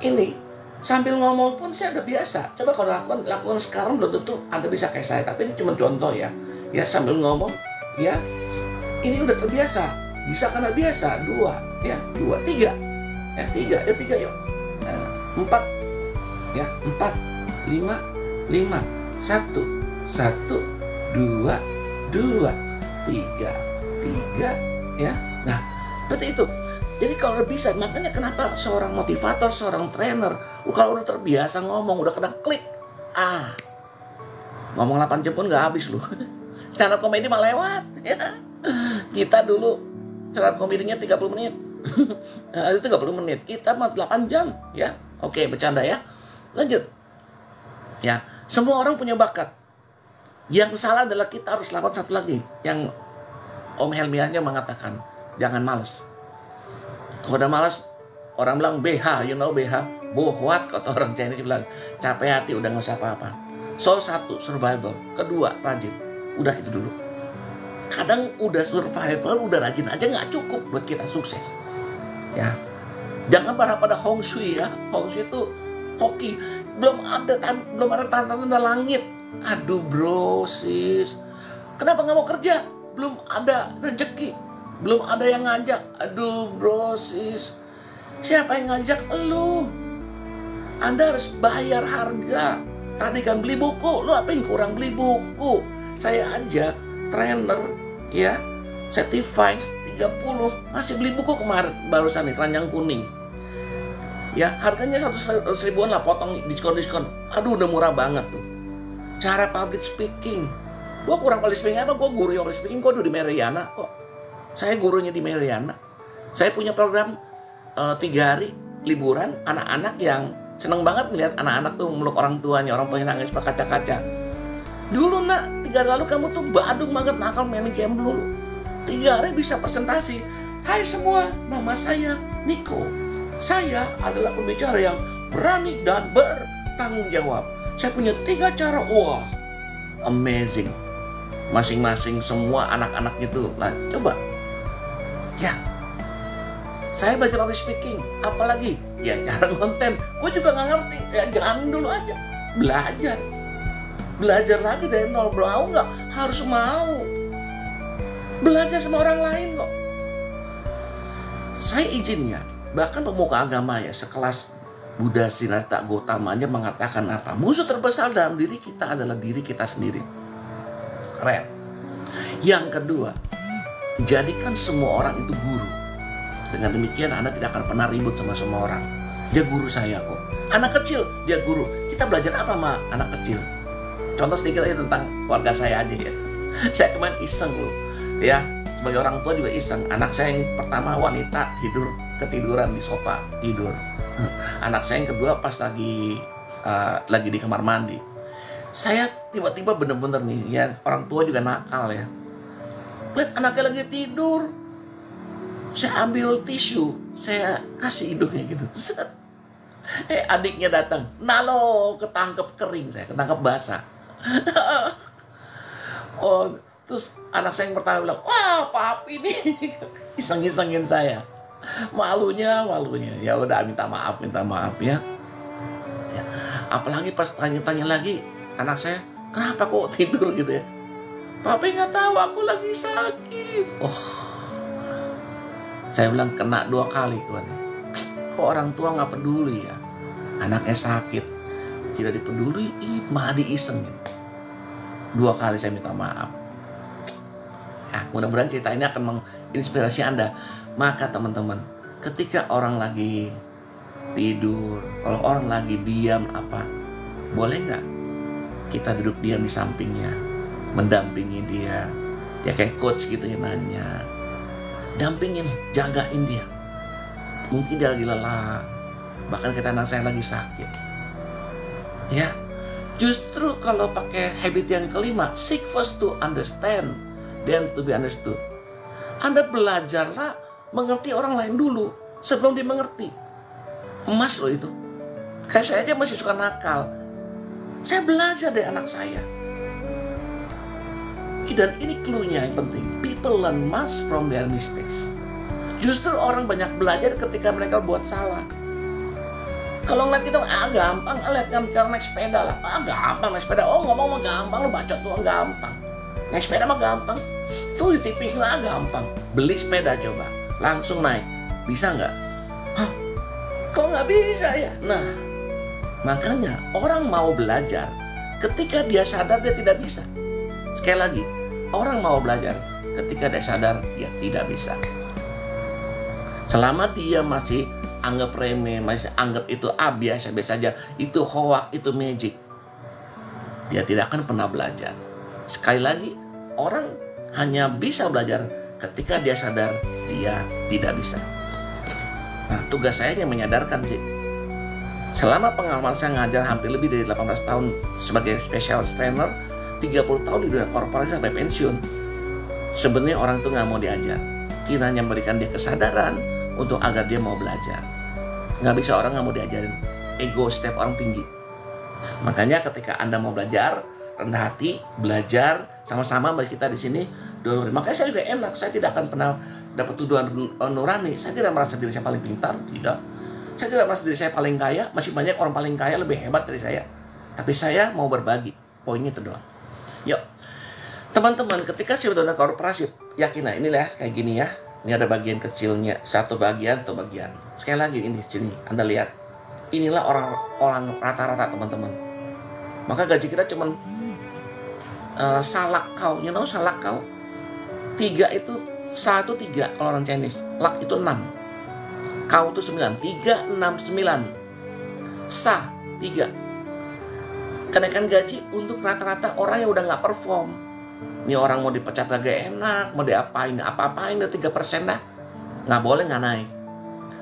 ini sambil ngomong pun saya udah biasa. Coba kalau lakukan sekarang belum tentu Anda bisa kayak saya, tapi ini cuma contoh ya. Ya, sambil ngomong ya, ini udah terbiasa. Bisa karena biasa. 2 ya, 2, 3 ya, 3 yuk. 4 ya, 4, 5, 1, 1, 2, 2, 2, 3, 3, ya. Nah, seperti itu. Jadi kalau bisa, makanya kenapa seorang motivator, seorang trainer, kalau udah terbiasa ngomong, udah kena klik, ngomong 8 jam pun gak habis loh. Stand up komedi mah lewat, ya. Kita dulu stand up komedinya 30 menit. Itu 30 menit, kita mah 8 jam, ya. Oke, bercanda ya. Lanjut. Ya, semua orang punya bakat. Yang salah adalah kita harus lakukan satu lagi, yang Om Helmiahnya mengatakan, jangan malas. Kalau udah malas, orang bilang BH, you know BH, bohwat, kata orang Chinese bilang, capek hati udah gak usah apa-apa. So, 1, survival. 2, rajin. Udah itu dulu. Kadang udah survival, udah rajin aja gak cukup buat kita sukses. Ya, jangan berharap pada Hong Shui ya. Hong Shui itu hoki. Belum ada tanda-tanda langit. Aduh bro, sis, kenapa gak mau kerja? Belum ada rezeki. Belum ada yang ngajak. Aduh bro, sis, siapa yang ngajak lu? Anda harus bayar harga. Tadi kan beli buku, lu apa yang kurang beli buku? Saya aja trainer ya, certified 30, masih beli buku kemarin barusan nih, Keranjang Kuning. Ya, harganya 100 ribuan lah, potong diskon. Aduh, udah murah banget tuh. Cara public speaking. Gua kurang public speaking apa? Gua guru yang public speaking kok di Meriana kok. Saya gurunya di Meriana. Saya punya program 3 hari liburan anak-anak yang seneng banget melihat anak-anak tuh meluk orang tuanya nangis pakai kaca-kaca. Dulu nak, 3 hari lalu kamu tuh badung banget, nakal main game dulu. 3 hari bisa presentasi. Hai semua, nama saya Niko. Saya adalah pembicara yang berani dan bertanggung jawab. Saya punya 3 cara. Wah, amazing. Masing-masing semua anak-anak itu. Nah, coba. Ya, saya belajar public speaking. Apalagi? Ya, cara konten. Gue juga gak ngerti. Ya, jangan dulu aja. Belajar lagi dari nol. Mau gak? Harus mau. Belajar sama orang lain kok. Saya izinnya, bahkan pemuka agama ya, sekelas Buddha Siddhartha Gautama aja mengatakan apa? Musuh terbesar dalam diri kita adalah diri kita sendiri. Keren. Yang kedua, jadikan semua orang itu guru. Dengan demikian Anda tidak akan pernah ribut sama semua orang. Dia guru saya kok. Anak kecil, dia guru. Kita belajar apa sama anak kecil? Contoh sedikit aja tentang keluarga saya aja ya. Saya kemarin iseng loh. Ya, sebagai orang tua juga iseng. Anak saya yang pertama wanita ketiduran di sofa, tidur. Anak saya yang kedua pas lagi di kamar mandi. Saya tiba-tiba bener-bener nih ya, orang tua juga nakal ya. Lihat anaknya lagi tidur, saya ambil tisu, saya kasih hidungnya gitu. Set. Adiknya datang, nalo, ketangkep kering saya, ketangkep basah. Oh, terus anak saya yang pertama bilang, wah papi nih, iseng-isengin saya. Malunya. Ya udah minta maaf ya. Apalagi pas tanya-tanya lagi, anak saya, kenapa kok tidur gitu ya? Papi nggak tahu, aku lagi sakit. Oh, saya bilang kena 2 kali kawan. Kok orang tua nggak peduli ya? Anaknya sakit, tidak dipeduli, malah diisengin. 2 kali saya minta maaf. Ya, mudah-mudahan cerita ini akan menginspirasi Anda. Maka teman-teman, ketika orang lagi tidur, kalau orang lagi diam boleh nggak kita duduk diam di sampingnya, mendampingi dia, ya kayak coach gitu ya, nanya, dampingin, jagain dia. Mungkin dia lagi lelah, bahkan kita anak saya lagi sakit. Ya, justru kalau pakai habit yang kelima, seek first to understand, then to be understood. Anda belajarlah mengerti orang lain dulu sebelum dimengerti. Emas loh itu. Kayak saya aja masih suka nakal. Saya belajar dari anak saya. Dan ini clue-nya yang penting. People learn much from their mistakes. Justru orang banyak belajar ketika mereka buat salah. Kalau ngeliat kita, gampang. Lihat kan naik sepeda lah. Gampang naik sepeda. Oh, ngomong mah gampang. Lu bacot doang gampang. Naik sepeda mah gampang. Tuh di TV gampang. Beli sepeda coba. Langsung naik. Bisa nggak? Hah? Kok nggak bisa ya? Nah, makanya orang mau belajar ketika dia sadar dia tidak bisa. Sekali lagi, orang mau belajar ketika dia sadar dia tidak bisa. Selama dia masih anggap remeh, masih anggap itu biasa-biasa saja, itu hoax, itu magic, dia tidak akan pernah belajar. Sekali lagi, orang hanya bisa belajar ketika dia sadar dia tidak bisa. Nah, tugas saya hanya menyadarkan sih. Selama pengalaman saya ngajar hampir lebih dari 18 tahun sebagai specialist trainer, 30 tahun di dunia korporasi sampai pensiun, sebenarnya orang itu nggak mau diajar. Kita hanya memberikan dia kesadaran untuk agar dia mau belajar. Nggak bisa orang nggak mau diajarin. Ego setiap orang tinggi. Makanya ketika Anda mau belajar, rendah hati, belajar sama-sama bagi kita di sini. Makanya saya juga enak. Saya tidak akan pernah dapat tuduhan nurani. Saya tidak merasa diri saya paling pintar, tidak. Saya tidak merasa diri saya paling kaya. Masih banyak orang paling kaya lebih hebat dari saya. Tapi saya mau berbagi. Poinnya itu doang. Yuk, teman-teman, ketika saya dunia korporasi, yakin lah inilah kayak gini ya. Ini ada bagian kecilnya, satu bagian. Sekali lagi ini sini, Anda lihat. Inilah orang rata-rata teman-teman. Maka gaji kita cuman salakau, salakau. 3 itu 1 3 kalau orang Chinese. Lak itu 6. Kau itu 9. 3 6 9. Sa 3. Kenaikan gaji untuk rata-rata orang yang udah nggak perform. Ini orang mau dipecat kagak enak, mau diapain, apa-apain, udah 3% dah. Nggak boleh nggak naik.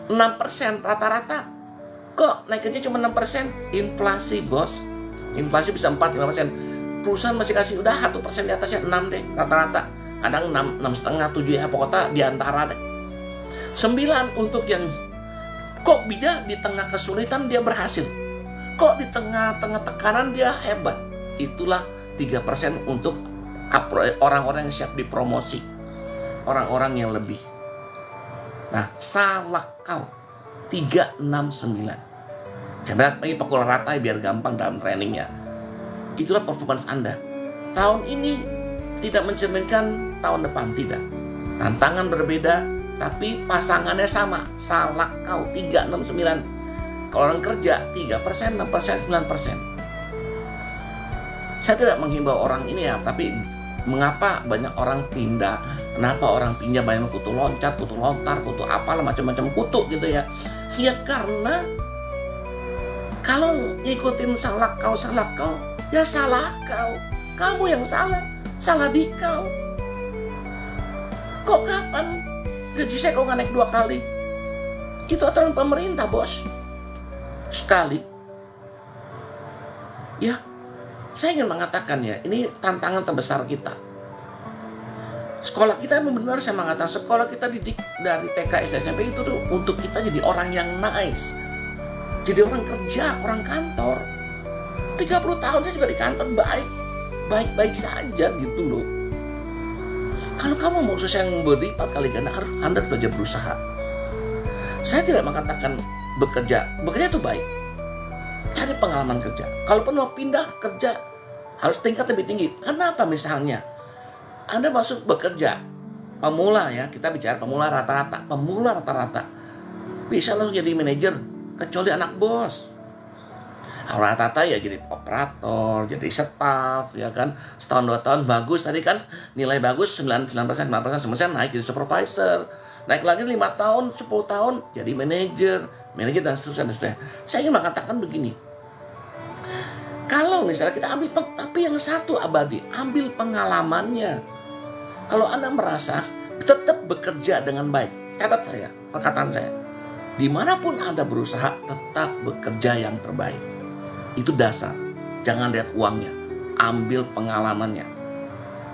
6% rata-rata. Kok naiknya cuma 6%? Inflasi, bos. Inflasi bisa 4-5%. Perusahaan masih kasih udah 1% di atasnya 6 deh rata-rata. Kadang 6,5, 7 ya, pokoknya di antara deh. 9 untuk yang kok bisa di tengah kesulitan dia berhasil. Kok di tengah-tengah tekanan dia hebat. Itulah 3% untuk orang-orang yang siap dipromosi. Orang-orang yang lebih. Nah, salah kau. 3, 6, 9. Coba ini pukul rata biar gampang dalam trainingnya. Itulah performance Anda. Tahun ini tidak mencerminkan tahun depan, tidak. Tantangan berbeda, tapi pasangannya sama. Salah kau, 3, 6, 9. Kalau orang kerja, 3%, 6%, 9%. Saya tidak menghimbau orang ini ya, tapi mengapa banyak orang pindah? Kenapa orang pindah banyak kutu loncat, kutu lontar, kutu apalah, macam-macam kutu gitu ya. Ya karena kalau ngikutin salah kau, ya salah kau. Kamu yang salah di kau. Kok kapan gaji saya kok nggak naik 2 kali? Itu aturan pemerintah, bos. Sekali. Ya, saya ingin mengatakan ya, ini tantangan terbesar kita. Sekolah kita benar-benar saya mengatakan, sekolah kita didik dari TK, SD, SMP itu tuh untuk kita jadi orang yang nice. Jadi orang kerja, orang kantor. 30 tahun saya juga di kantor baik-baik saja gitu loh. Kalau kamu mau sukses yang berlipat kali ganda, Anda harus belajar berusaha. Saya tidak mengatakan bekerja itu baik. Cari pengalaman kerja. Kalaupun mau pindah kerja, harus tingkat lebih tinggi. Kenapa misalnya? Anda masuk bekerja, pemula ya, kita bicara pemula rata-rata. Bisa langsung jadi manajer, kecuali anak bos. Rata-rata ya jadi operator, jadi staff, ya kan. Setahun 2 tahun bagus, tadi kan nilai bagus 9% naik jadi supervisor. Naik lagi 5 tahun, 10 tahun jadi manajer dan seterusnya. Saya ingin mengatakan begini. Kalau misalnya kita ambil, tapi yang satu abadi, ambil pengalamannya. Kalau Anda merasa tetap bekerja dengan baik, catat saya, perkataan saya. Dimanapun Anda berusaha, tetap bekerja yang terbaik. Itu dasar. Jangan lihat uangnya, ambil pengalamannya.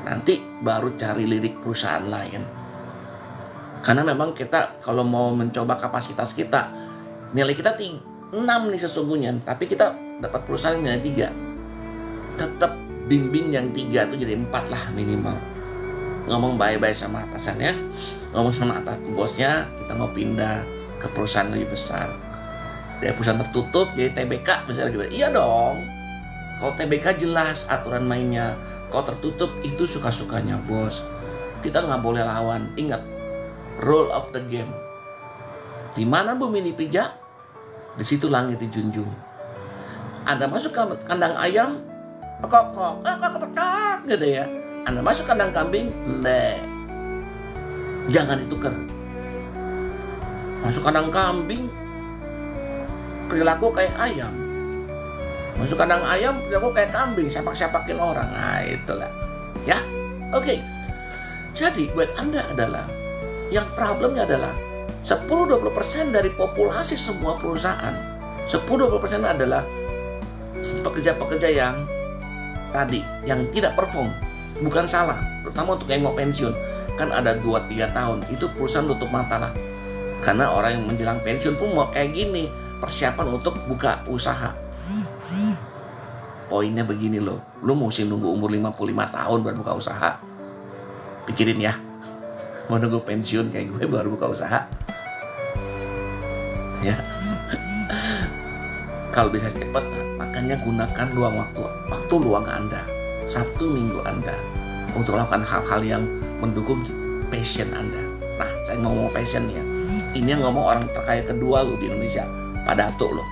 Nanti baru cari lirik perusahaan lain. Karena memang kita kalau mau mencoba kapasitas kita, nilai kita 6 nih sesungguhnya, tapi kita dapat perusahaan nilai 3. Tetap bimbing yang 3 itu jadi 4 lah minimal. Ngomong baik-baik sama atasannya, ngomong sama atas bosnya, kita mau pindah ke perusahaan lebih besar. Dari perusahaan tertutup jadi TBK misalnya gitu. Iya dong. Kalau TBK jelas aturan mainnya. Kalau tertutup itu suka-sukanya bos. Kita nggak boleh lawan. Ingat, rule of the game. Di mana bumi dipijak, di situ langit dijunjung. Anda masuk ke kandang ayam, kok gitu ya. Anda masuk kandang kambing, jangan ditukar. Masuk kandang kambing, perilaku kayak ayam. Masuk kandang ayam, perilaku kayak kambing, sepak-sepakin orang. Nah, itulah. Ya, oke. Jadi buat Anda adalah, yang problemnya adalah 10-20% dari populasi semua perusahaan, 10-20% adalah pekerja-pekerja yang tadi, yang tidak perform. Bukan salah, terutama untuk yang mau pensiun. Kan ada 2-3 tahun, itu perusahaan tutup mata lah. Karena orang yang menjelang pensiun pun mau kayak gini, persiapan untuk buka usaha. Poinnya begini loh, lu mesti nunggu umur 55 tahun baru buka usaha. Pikirin ya, mau nunggu pensiun kayak gue baru buka usaha. Ya, kalau bisa cepat, makanya gunakan waktu luang Anda, Sabtu Minggu Anda, untuk melakukan hal-hal yang mendukung passion Anda. Nah, saya ngomong passion ya. Ini yang ngomong orang terkaya kedua loh di Indonesia, Pak Datuk loh,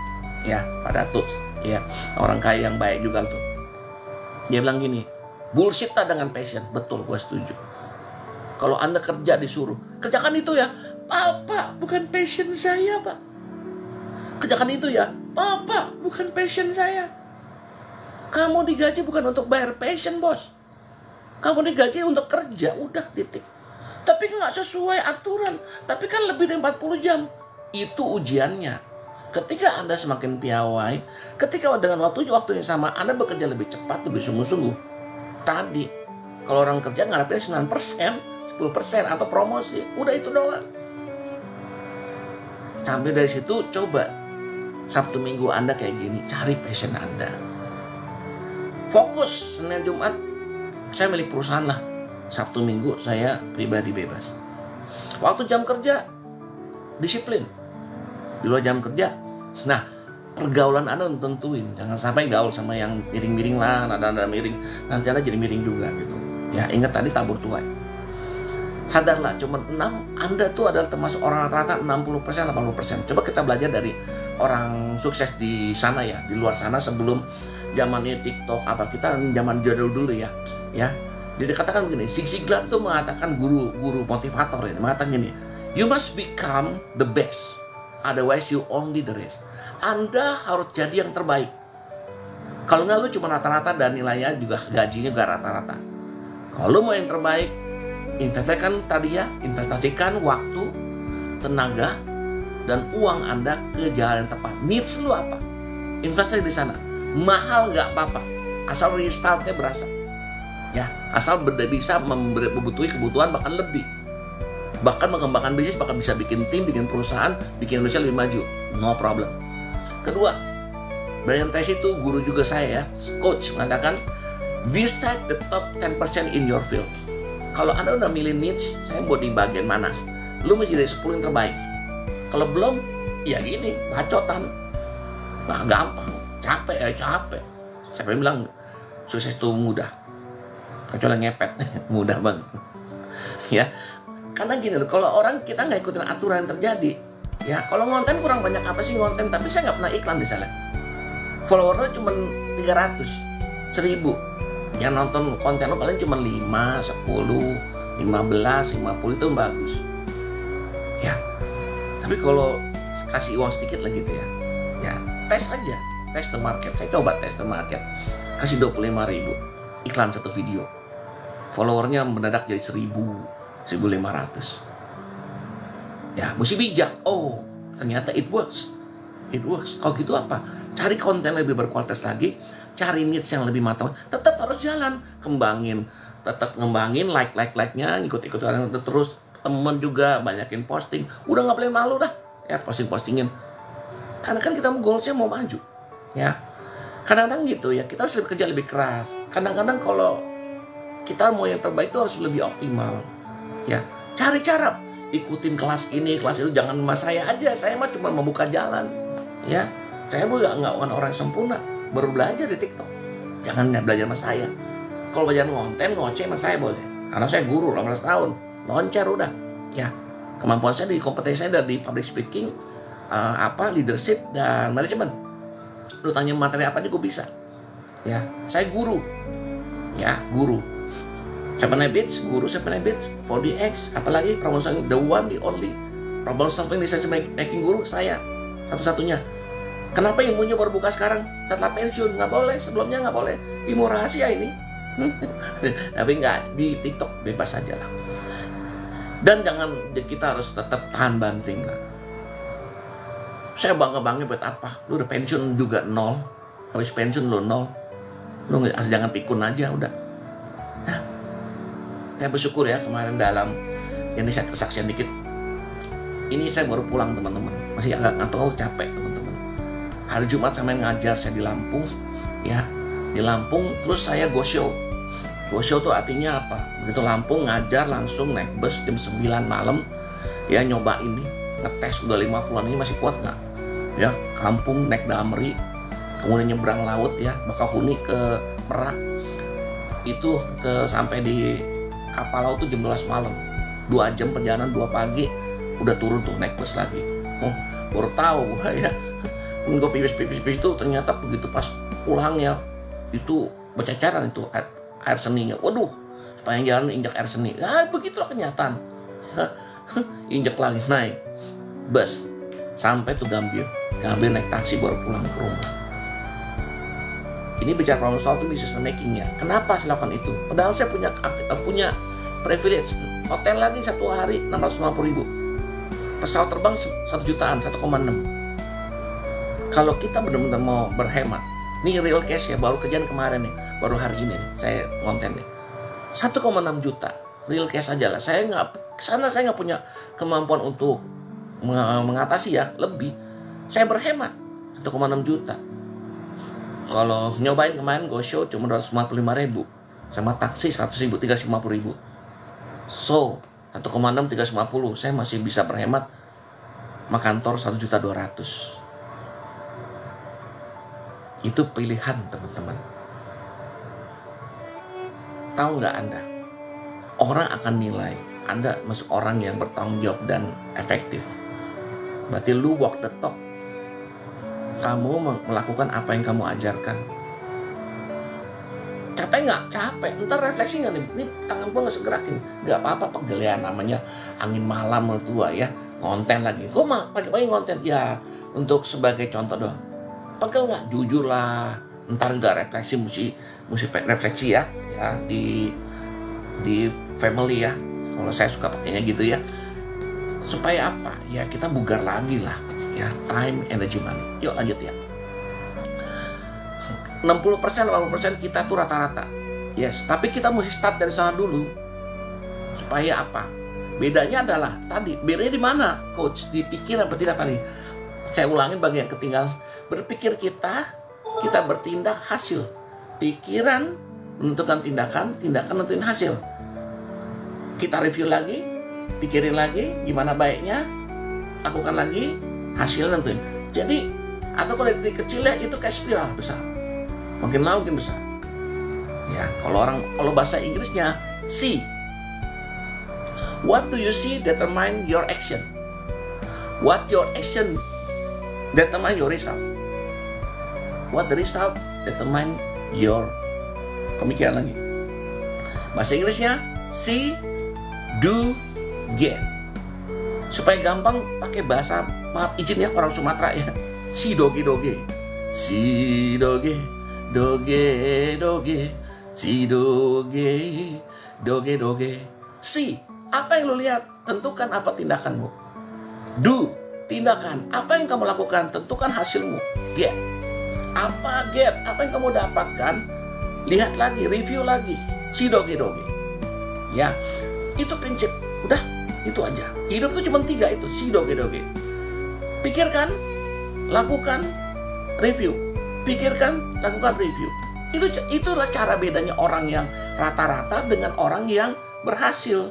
ya, Pak Datuk, ya, orang kaya yang baik juga tuh. Dia bilang gini, bullshit tak dengan passion. Betul, gue setuju. Kalau Anda kerja disuruh, kerjakan itu ya, Pak, bukan passion saya, Pak. Kerjakan itu ya, Pak, bukan passion saya. Kamu digaji bukan untuk bayar passion, bos. Kamu digaji untuk kerja, udah, titik. Tapi nggak sesuai aturan. Tapi kan lebih dari 40 jam. Itu ujiannya. Ketika Anda semakin piawai, ketika dengan waktunya sama, Anda bekerja lebih cepat, lebih sungguh-sungguh. Tadi, kalau orang kerja ngarepin 9%, 10% atau promosi, udah itu doang. Sampai dari situ, coba Sabtu Minggu Anda kayak gini, cari passion Anda. Fokus, Senin Jumat, saya milik perusahaan lah. Sabtu Minggu saya pribadi bebas. Waktu jam kerja, disiplin. Di luar jam kerja. Nah, pergaulan Anda tentuin. Jangan sampai gaul sama yang miring-miring lah, nada-nada miring. Nanti Anda jadi miring juga gitu. Ya, ingat tadi tabur tuai. Sadarlah, cuma 6, Anda tuh adalah termasuk orang rata-rata 60%, 80%. Coba kita belajar dari orang sukses di sana ya, di luar sana sebelum zamannya TikTok apa, kita zaman jadul dulu ya. Ya. Jadi dikatakan begini, Zig Ziglar tuh mengatakan, guru motivator ini mengatakan gini, you must become the best, otherwise you only the rest. Anda harus jadi yang terbaik. Kalau nggak, lu cuma rata-rata dan nilainya juga, gajinya juga rata-rata. Kalau lu mau yang terbaik, investasikan waktu, tenaga, dan uang Anda ke jalan yang tepat. Needs lu apa? Investasi di sana. Mahal nggak apa-apa, asal resultnya berasa. Ya, asal bisa membutuhi kebutuhan bahkan lebih. Bahkan mengembangkan bisnis, bahkan bisa bikin tim, bikin perusahaan, bikin Indonesia lebih maju. No problem. Kedua, Brian Tracy itu guru juga saya ya, coach, mengatakan decide the top 10% in your field. Kalau Anda udah milih niche, saya mau di bagian mana? Lu mesti dari 10 yang terbaik. Kalau belum, ya gini, bacotan. Nah, gampang. Capek. Siapa yang bilang sukses itu mudah? Kecuali ngepet, mudah banget. Ya, karena gini loh, kalau orang kita nggak ikutin aturan yang terjadi, ya kalau ngonten kurang banyak apa sih ngonten, tapi saya nggak pernah iklan misalnya. Followernya cuma 300, 1000. Yang nonton konten lo paling cuma 5, 10, 15, 50 itu bagus. Ya, tapi kalau kasih uang sedikit lah gitu ya tes aja, tes the market. Saya coba tes the market, kasih 25.000 iklan satu video. Followernya mendadak jadi 1.000, 1.500. Ya, mesti bijak. Oh, ternyata it works. Kalau gitu apa? Cari konten lebih berkualitas lagi, cari niche yang lebih matang. Tetap harus jalan, tetap ngembangin like-nya, ikut terus. Temen juga banyakin posting. Udah nggak boleh malu dah. Ya, postingin. Karena kan kita goalsnya mau maju. Ya, kadang-kadang gitu ya. Kita harus bekerja lebih keras. Kadang-kadang kalau kita mau yang terbaik itu harus lebih optimal. Ya, cari cara, ikutin kelas ini, kelas itu. Jangan sama saya aja. Saya mah cuma membuka jalan. Ya, saya juga nggak orang yang sempurna. Baru belajar di TikTok. Jangan belajar sama saya. Kalau belajar konten, ngoceh sama saya boleh. Karena saya guru 18 tahun. Loncer udah. Ya, kemampuan saya di kompetensi saya dari public speaking, leadership dan manajemen. Lu tanya materi apa aja gue bisa. Ya, saya guru. Ya, guru. Seven Habits, guru Seven Habits, 4DX, apalagi problem solving, the one, the only problem solving decision making guru, saya satu-satunya. Kenapa ilmunya baru buka sekarang setelah pensiun? Nggak boleh, sebelumnya nggak boleh. Ilmu rahasia ini. Tapi nggak, di TikTok bebas aja lah. Dan jangan, kita harus tetap tahan banting lah. Saya bangga-bangga buat apa? Lu udah pensiun juga nol. Habis pensiun lu nol. Lu jangan pikun aja udah. Nah, saya bersyukur ya kemarin dalam, yang saya kesaksian dikit. Ini saya baru pulang teman-teman. Masih agak ngantuk, capek teman-teman. Hari Jumat saya main ngajar, saya di Lampung. Ya, di Lampung terus saya go show. Go show tuh artinya apa? Begitu Lampung ngajar langsung naik bus jam 9 malam. Ya nyoba ini, ngetes udah 50-an ini masih kuat nggak? Ya, kampung naik Damri, kemudian nyebrang laut ya, Bakahuni ke Merak. Itu sampai di kapal laut tuh jam 12 malam. 2 jam perjalanan, 2 pagi udah turun tuh naik bus lagi. Oh, baru tahu ya. Gue pipis itu ternyata begitu pas pulangnya itu berceceran itu air seninya. Waduh, sepanjang jalan injak air seni. Ah, begitulah kenyataan. Injak lagi, naik bus sampai tuh Gambir naik taksi baru pulang ke rumah. Ini bicara problem solving, decision making ya. Kenapa saya lakukan itu? Padahal saya punya privilege. Hotel lagi 1 hari 650.000. Pesawat terbang 1 jutaan, 1,6. Kalau kita benar-benar mau berhemat, ini real cash ya, baru kerjaan kemarin nih, baru hari ini nih, saya konten nih. 1,6 juta, real cash aja lah. Saya nggak punya kemampuan untuk mengatasi ya, lebih. Saya berhemat 1,6 juta. Kalau nyobain kemarin go show cuma 255.000, sama taksi 100.000, 350.000. So 1,6 350, saya masih bisa berhemat. Makantor 1.200.000. Itu pilihan teman-teman. Tahu nggak Anda? Orang akan nilai Anda masuk orang yang bertanggung jawab dan efektif. Berarti lu walk the talk. Kamu melakukan apa yang kamu ajarkan. Capek nggak? Capek. Ntar refleksi nggak nih? Ini tangan gue nggak segerakin. Nggak apa-apa, pegelian namanya angin malam tua ya. Konten lagi. Gue mah pagi-pagi konten. Ya untuk sebagai contoh doang. Pegel nggak? Jujur lah. Ntar nggak refleksi, mesti refleksi ya. Ya di family ya. Kalau saya suka pakainya gitu ya. Supaya apa? Ya kita bugar lagi lah. Ya, time, energy, money. Yuk lanjut ya. 60%, 80% kita tuh rata-rata. Yes, tapi kita mesti start dari sana dulu. Supaya apa? Bedanya adalah tadi, bedanya di mana? Coach, di pikiran apa tidak tadi? Saya ulangin bagian ketinggalan. Berpikir kita bertindak hasil. Pikiran menentukan tindakan, tindakan menentukan hasil. Kita review lagi, pikirin lagi gimana baiknya, lakukan lagi, hasilnya nentuin. Jadi, atau kalau dari kecilnya itu kayak spiral besar. Makin lama makin besar. Ya, kalau bahasa Inggrisnya see. What do you see determine your action. What your action determine your result. What the result determine your pemikiran lagi. Bahasa Inggrisnya see, do, get. Supaya gampang pakai bahasa, maaf izin ya orang Sumatera ya. Si doge doge. Si doge doge doge. Si doge doge doge. Si, apa yang lu lihat? Tentukan apa tindakanmu. Do, tindakan. Apa yang kamu lakukan? Tentukan hasilmu. Get. Apa get? Apa yang kamu dapatkan? Lihat lagi, review lagi. Si doge doge. Ya, itu prinsip. Udah, itu aja. Hidup itu cuma 3 itu. Si doge doge. Pikirkan, lakukan, review. Pikirkan, lakukan, review. Itulah cara bedanya orang yang rata-rata dengan orang yang berhasil.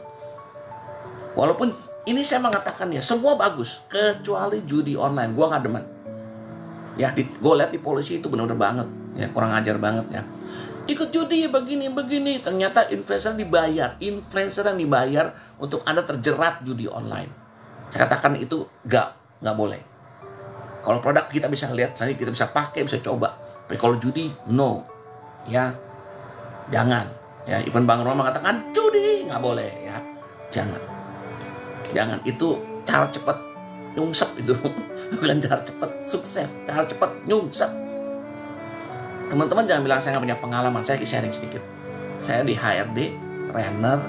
Walaupun ini saya mengatakan ya, semua bagus kecuali judi online. Gua nggak demen. Ya, gue lihat di polisi itu benar-benar banget. Ya, kurang ajar banget ya. Ikut judi begini. Ternyata influencer yang dibayar untuk Anda terjerat judi online. Saya katakan itu nggak boleh. Kalau produk kita bisa lihat, kita bisa pakai, bisa coba. Tapi kalau judi, no. Ya, jangan. Ya, even Bang Roma mengatakan judi nggak boleh ya. Jangan, itu cara cepat nyungsep itu. Bukan cara cepat sukses, cara cepat nyungsep. Teman-teman jangan bilang saya nggak punya pengalaman. Saya sharing sedikit. Saya di HRD, trainer,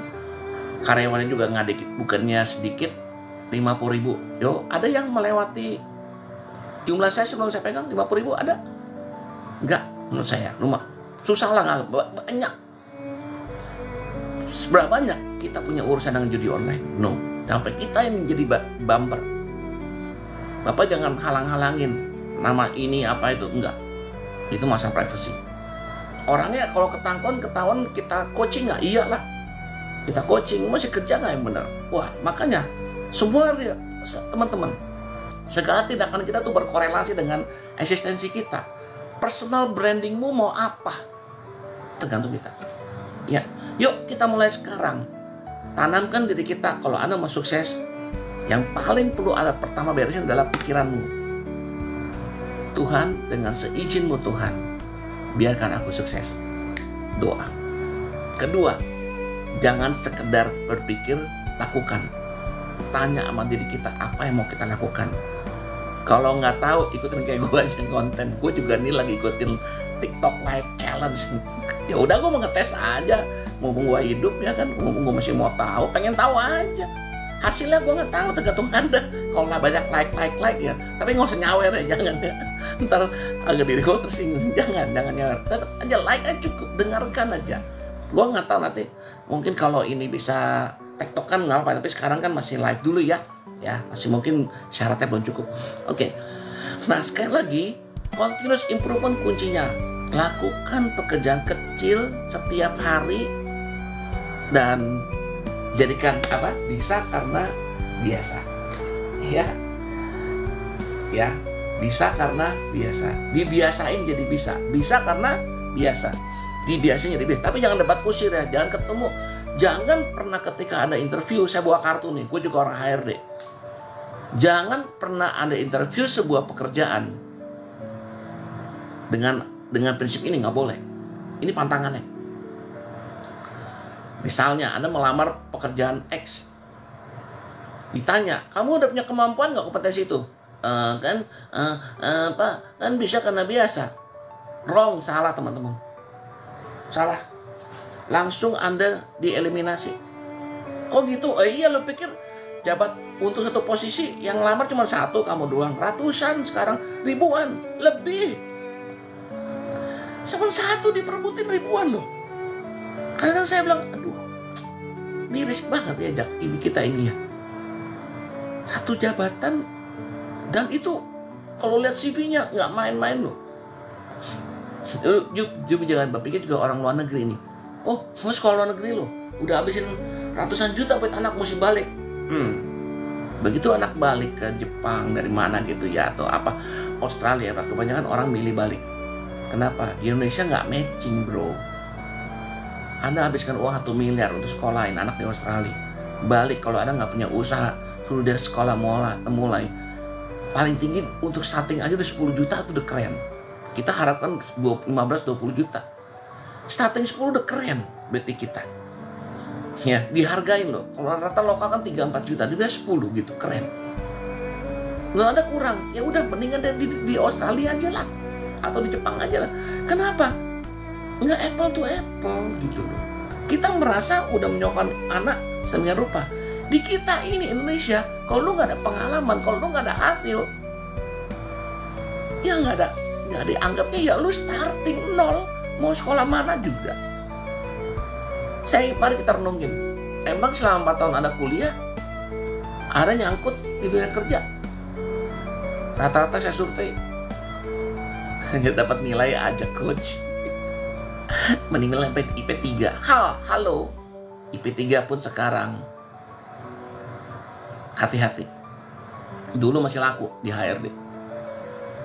karyawannya juga nggak dikit, bukannya sedikit, 50.000. Yo, ada yang melewati jumlah saya sebelum saya pegang 50.000 ada? Enggak, menurut saya. Susah lah, nggak banyak. Seberapa banyak kita punya urusan dengan judi online? No. Sampai kita yang menjadi bumper. Bapak jangan halang-halangin nama ini apa itu. Enggak. Itu masalah privasi. Orangnya kalau ketahuan kita coaching nggak? Iyalah. Kita coaching, masih kerja nggak yang benar? Wah, makanya semua teman-teman, segala tindakan kita tuh berkorelasi dengan eksistensi kita. Personal brandingmu mau apa? Tergantung kita. Ya, yuk kita mulai sekarang. Tanamkan diri kita. Kalau Anda mau sukses, yang paling perlu Anda pertama beresin adalah pikiranmu. Tuhan, dengan seizinmu Tuhan, biarkan aku sukses. Doa. Kedua, jangan sekedar berpikir, lakukan. Tanya sama diri kita, apa yang mau kita lakukan. Kalau nggak tahu, ikutin kayak gue aja konten. Gue juga nih lagi ikutin TikTok Live Challenge. Ya udah, gue mau ngetes aja. Mumpung gue hidup ya kan, mumpung gue masih mau tahu, pengen tahu aja. Hasilnya gue nggak tahu, tergantung Anda. Kalau nggak banyak like ya. Tapi nggak usah nyawer ya, jangan ya. Ntar agak diri gue tersinggung. Jangan nyawer. Tetap aja like aja cukup, dengarkan aja. Gue nggak tahu nanti, mungkin kalau ini bisa tektokan nggak apa, tapi sekarang kan masih live dulu ya. Ya, masih mungkin syaratnya belum cukup. Oke. Nah, sekali lagi, continuous improvement kuncinya. Lakukan pekerjaan kecil setiap hari dan jadikan bisa karena biasa. Ya. Bisa karena biasa. Dibiasain jadi bisa. Bisa karena biasa. Dibiasain jadi biasa. Tapi jangan debat kusir ya, jangan ketemu. Jangan pernah ketika Anda interview, saya bawa kartu nih, gue juga orang HRD. Jangan pernah Anda interview sebuah pekerjaan dengan prinsip ini, nggak boleh. Ini pantangannya. Misalnya Anda melamar pekerjaan X, ditanya, kamu udah punya kemampuan nggak, kompetensi itu? Kan bisa karena biasa. Wrong, salah teman-teman. Salah. Langsung Anda dieliminasi. Kok gitu? Iya, lo pikir jabat untuk satu posisi yang lamar cuma satu, kamu doang. Ratusan sekarang, ribuan, lebih. Cuma satu diperebutin ribuan loh. Kadang saya bilang, aduh, miris banget ya ini kita ini ya. Satu jabatan, dan itu kalau lihat CV-nya nggak main-main loh. Jangan berpikir juga orang luar negeri ini. Oh, mau sekolah luar negeri loh, udah habisin ratusan juta buat anak mesti balik. Begitu anak balik ke Jepang dari mana gitu ya, atau apa Australia, kebanyakan orang milih balik. Kenapa? Di Indonesia nggak matching bro. Anda habiskan uang 1 miliar untuk sekolahin anak di Australia. Balik kalau Anda nggak punya usaha, suruh dia sekolah mulai. Paling tinggi untuk starting aja udah 10 juta, itu udah keren. Kita harapkan 15-20 juta. Starting 10 udah keren berarti kita. Ya, dihargain loh. Kalau rata lokal kan 3-4 juta, dia 10 gitu, keren. Nggak ada kurang. Ya udah, mendingan di Australia aja lah, atau di Jepang aja lah. Kenapa? Nggak apple to apple gitu loh. Kita merasa udah menyokong anak sedemikian rupa. Di kita ini Indonesia, kalau lu nggak ada pengalaman, kalau lu nggak ada hasil, ya nggak dianggapnya ya lu starting nol. Mau sekolah mana juga. Mari kita renungin. Emang selama 4 tahun Anda kuliah, ada nyangkut di dunia kerja? Rata-rata saya survei, hanya dapat nilai aja coach. Mending IP 3. Halo. IP 3 pun sekarang hati-hati. Dulu masih laku di HRD.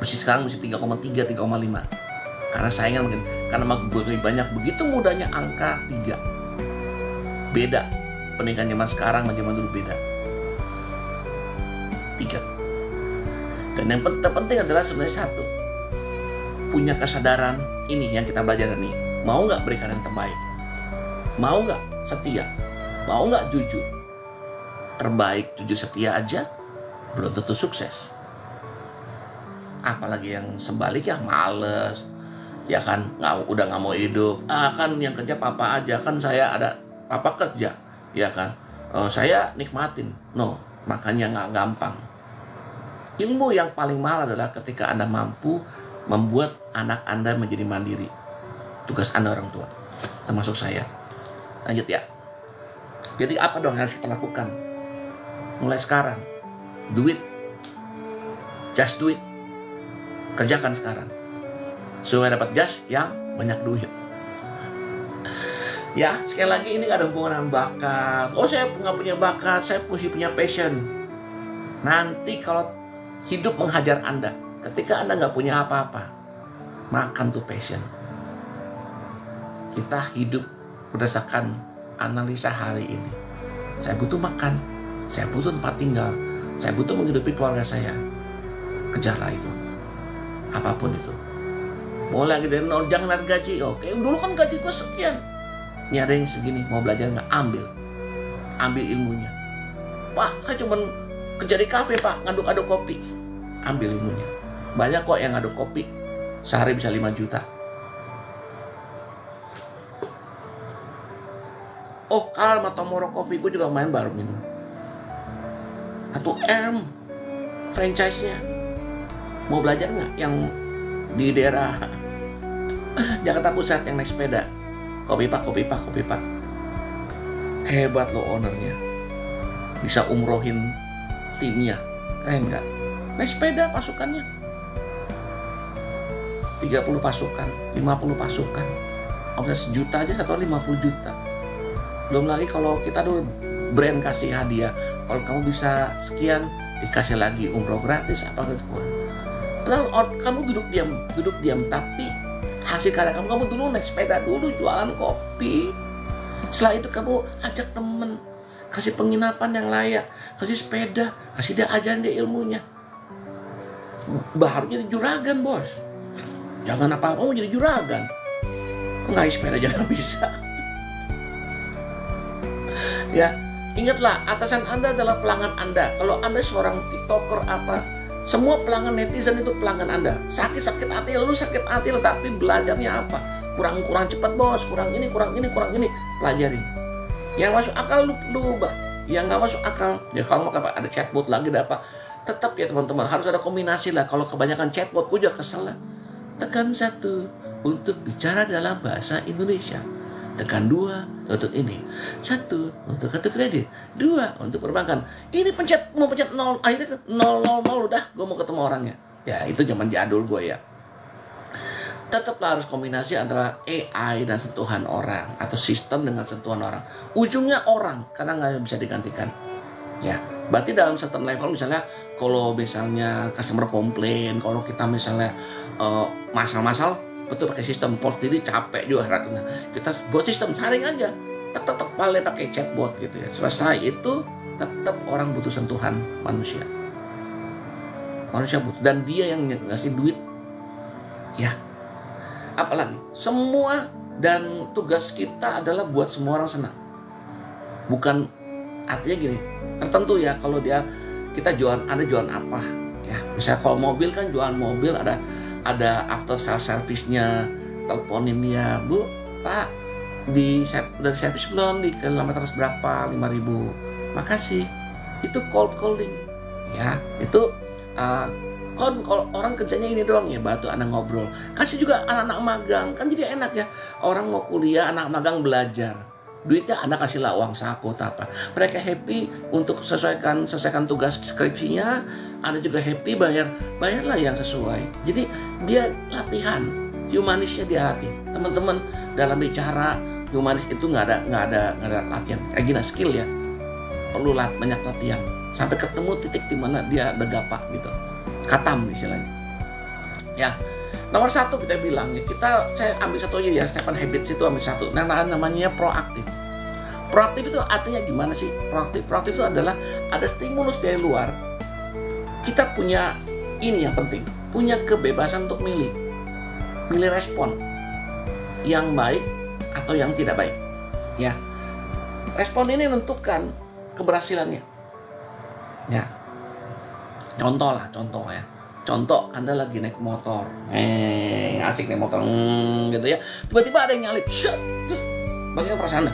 Sekarang masih 3,3, 3,5. Karena saingan mungkin, karena lebih banyak, begitu mudahnya angka 3. Beda. Pendidikan zaman sekarang sama zaman dulu beda. 3. Dan yang terpenting adalah sebenarnya 1. Punya kesadaran, ini yang kita belajar nih. Mau nggak berikan yang terbaik? Mau nggak setia? Mau nggak jujur? Terbaik jujur setia aja belum tentu sukses. Apalagi yang sebaliknya, males, ya kan, udah nggak mau hidup. Kan yang kerja papa aja, kan saya ada papa kerja, ya kan. Saya nikmatin. No, makanya nggak gampang. Ilmu yang paling mahal adalah ketika Anda mampu membuat anak Anda menjadi mandiri. Tugas Anda orang tua, termasuk saya. Lanjut ya. Jadi apa dong yang harus kita lakukan? Mulai sekarang, do it. Just do it. Kerjakan sekarang supaya dapat just yang banyak duit. Ya, sekali lagi ini gak ada hubungan dengan bakat. Oh, saya nggak punya bakat, saya mesti punya passion. Nanti kalau hidup menghajar Anda, ketika Anda nggak punya apa-apa, makan tuh passion. Kita hidup berdasarkan analisa hari ini. Saya butuh makan, saya butuh tempat tinggal, saya butuh menghidupi keluarga saya. Kejarlah itu, apapun itu. Mau lagi dari nol, jangan lihat gaji. Oke, dulu kan gaji gue sekian, ini ada yang segini, mau belajar nggak? Ambil ilmunya. Pak, saya cuma kerja di kafe pak, ngaduk-aduk kopi. Ambil ilmunya. Banyak kok yang ngaduk kopi, sehari bisa 5 juta. Oh, kalau sama Tomorrow Coffee gue juga main baru minum. 1M franchise-nya. Mau belajar nggak? Yang di daerah Jakarta Pusat yang naik sepeda. Kopi pak. Hebat lo ownernya. Bisa umrohin timnya. Keren nggak? Naik sepeda pasukannya. 30 pasukan, 50 pasukan. Kalau sejuta aja, satu 50 juta. Belum lagi kalau kita dulu brand kasih hadiah. Kalau kamu bisa sekian, dikasih lagi umroh gratis apa gitu. Padahal kamu duduk diam, tapi hasil karya kamu dulu naik sepeda dulu, jualan kopi. Setelah itu kamu ajak temen, kasih penginapan yang layak, kasih sepeda, kasih dia ajarin dia ilmunya. Baru jadi juragan bos. Jangan apa-apa mau jadi juragan. Nggak sepeda jangan bisa. Ya, ingatlah atasan Anda adalah pelanggan Anda. Kalau Anda seorang TikToker apa, semua pelanggan netizen itu pelanggan Anda. Sakit hati, lu sakit hati, tapi belajarnya apa? Kurang cepat bos, kurang ini, pelajarin. Yang masuk akal lu ubah, yang nggak masuk akal, ya kalau mau ada chatbot lagi ada apa, tetap ya teman-teman harus ada kombinasi lah. Kalau kebanyakan chatbot, gue juga kesel lah. Tekan 1 untuk bicara dalam bahasa Indonesia. Tekan 2 untuk ini. 1 untuk kartu kredit. 2 untuk perbankan. Ini mau pencet 0. Akhirnya 000 udah gue mau ketemu orangnya. Ya itu zaman jadul gue ya. Tetaplah harus kombinasi antara AI dan sentuhan orang. Atau sistem dengan sentuhan orang. Ujungnya orang. Karena nggak bisa digantikan. Ya, berarti dalam certain level misalnya kalau misalnya customer komplain, kalau kita misalnya masal-masal, betul pakai sistem voice, jadi capek juga ratanya. Kita buat sistem saring aja, tek paling pakai chatbot gitu ya. Selesai itu tetap orang butuh sentuhan manusia. Manusia butuh, dan dia yang ngasih duit. Ya, apalagi semua dan tugas kita adalah buat semua orang senang. Bukan artinya gini, tertentu ya kalau kita jualan, Anda jualan apa? Ya, misalnya kalau mobil kan jualan mobil ada after sales service-nya, teleponin dia, Bu, Pak, udah servis belum, di kilometer berapa, 5.000, makasih. Itu cold calling, ya, itu kalau orang kerjanya ini doang ya, batu Anda ngobrol. Kasih juga anak-anak magang, kan jadi enak ya, orang mau kuliah, anak magang belajar. Duitnya Anda kasihlah uang saku atau apa. Mereka happy untuk selesaikan tugas skripsinya. Anda juga happy bayarlah yang sesuai. Jadi dia latihan, humanisnya dia latih. Teman-teman dalam bicara humanis itu nggak ada latihan. Kayak gini skill ya. Perlu banyak latihan sampai ketemu titik di mana dia ada gapak gitu. Katam istilahnya. Ya. Nomor 1 kita bilang ya, saya ambil satu aja ya, 7 habits itu ambil satu. Namanya proaktif. Proaktif itu artinya gimana sih? Proaktif itu adalah ada stimulus dari luar. Kita punya ini yang penting, punya kebebasan untuk milih respon yang baik atau yang tidak baik. Ya, respon ini menentukan keberhasilannya. Ya, contoh ya. Contoh, Anda lagi naik motor, asik naik motor, gitu ya. Tiba-tiba ada yang nyalip, shut, terus bagaimana perasaan Anda?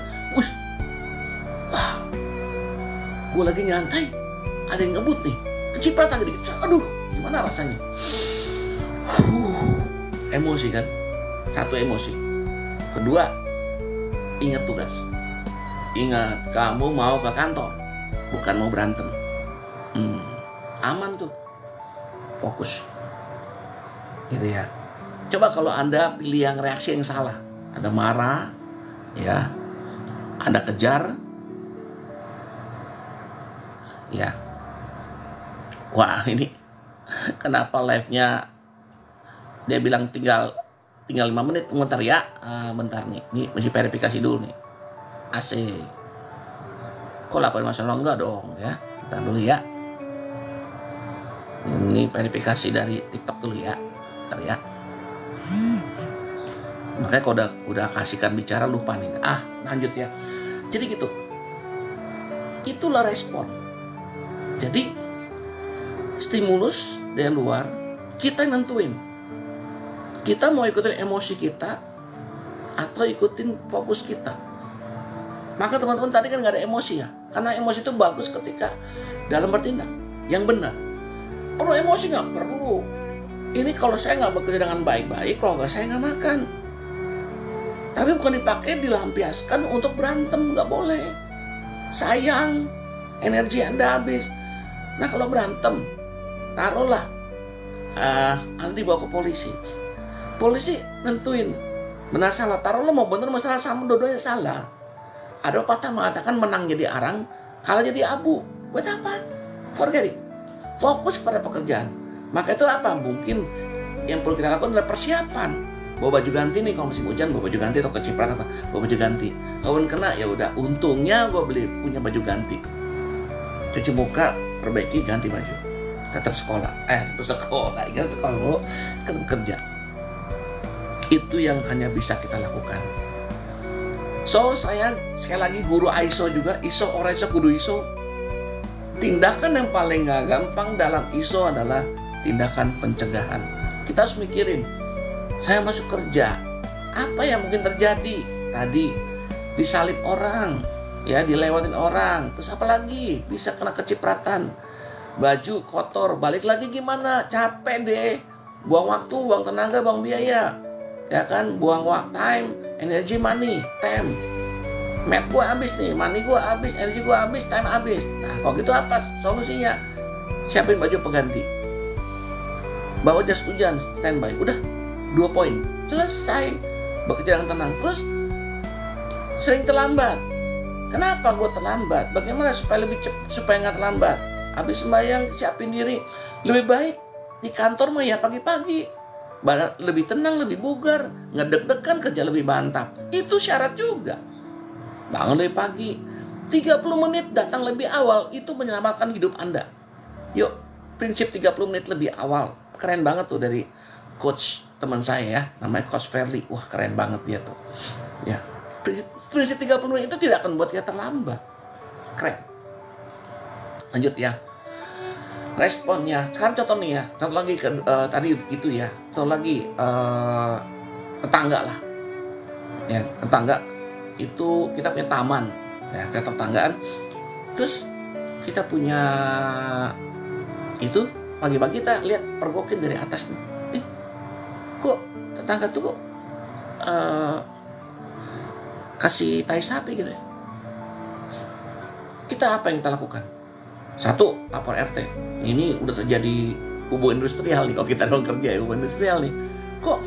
Wah, gue lagi nyantai, ada yang ngebut nih, kecipratan jadi, aduh, gimana rasanya? Emosi kan? Satu, emosi. Kedua, ingat tugas. Ingat, kamu mau ke kantor, bukan mau berantem. Aman tuh. Fokus. Gitu ya. Coba kalau Anda pilih yang reaksi yang salah. Ada marah, ya. Anda kejar. Ya. Wah, ini kenapa live-nya dia bilang tinggal 5 menit, bentar ya. Bentar nih. Ini mesti verifikasi dulu nih. Asik. Kok 8 masalah enggak dong ya. Bentar dulu ya. Ini verifikasi dari TikTok dulu ya. Bentar ya. Makanya kalau udah kasihkan bicara lupa nih. Lanjut ya. Jadi gitu. Itulah respon. Jadi stimulus dari luar kita yang nentuin. Kita mau ikutin emosi kita atau ikutin fokus kita. Maka teman-teman tadi kan gak ada emosi ya. Karena emosi itu bagus ketika dalam bertindak yang benar. Perlu emosi gak? Perlu. Ini kalau saya gak bekerja dengan baik-baik, kalau gak saya gak makan. Tapi bukan dipakai dilampiaskan untuk berantem. Gak boleh. Sayang. Energi Anda habis. Nah kalau berantem, taruhlah Anda dibawa ke polisi. Polisi nentuin benar salah. Taruhlah mau benar masalah sama, dua-duanya salah. Ada pepatah mengatakan menang jadi arang, kalah jadi abu. Buat apa? Forget it. Fokus pada pekerjaan. Maka itu apa? Mungkin yang perlu kita lakukan adalah persiapan. Bawa baju ganti nih, kalau musim hujan bawa baju ganti, atau kecipratan apa, bawa baju ganti. Kalau kena ya udah, untungnya gue punya baju ganti. Cuci muka, perbaiki, ganti baju. Tetap sekolah. Ingat sekolah lo kan kerja. Itu yang hanya bisa kita lakukan. So saya sekali lagi guru ISO juga, ISO orang ISO kudu ISO. Tindakan yang paling gak gampang dalam ISO adalah tindakan pencegahan. Kita harus mikirin, saya masuk kerja, apa yang mungkin terjadi? Tadi disalip orang, ya dilewatin orang, terus apa lagi? Bisa kena kecipratan, baju kotor, balik lagi gimana? Capek deh, buang waktu, buang tenaga, buang biaya, ya kan? Buang waktu, time, energi, money, time. Mat gue habis nih, money gue habis, energi gue habis, time habis. Nah kalau gitu apa solusinya? Siapin baju pengganti, bawa jas hujan, standby. Udah 2 poin, selesai. Bekerja dengan tenang. Terus sering terlambat. Kenapa gue terlambat? Bagaimana supaya nggak terlambat? Habis sembahyang, siapin diri. Lebih baik di kantor mah ya pagi-pagi, lebih tenang, lebih bugar, ngedek-dekan, kerja lebih mantap. Itu syarat juga. Bangun lebih pagi, 30 menit datang lebih awal, itu menyelamatkan hidup Anda. Yuk, prinsip 30 menit lebih awal. Keren banget tuh dari coach teman saya ya, namanya Coach Fairly. Wah, keren banget dia tuh. Ya, prinsip 30 menit itu tidak akan buat kita terlambat. Keren. Lanjut ya. Responnya. Sekarang contoh nih ya. Contoh lagi tadi itu ya. Contoh lagi tetangga lah. Ya, tetangga itu kita punya taman. Ya, kita tetanggaan. Terus kita punya itu pagi-pagi kita lihat pergokin dari atas nih. Kok tetangga tuh kok kasih tai sapi gitu ya. Kita apa yang kita lakukan? Satu, lapor RT. Ini udah terjadi hubungan industrial nih. Kalau kita orang kerja ya, hubungan industrial nih. Kok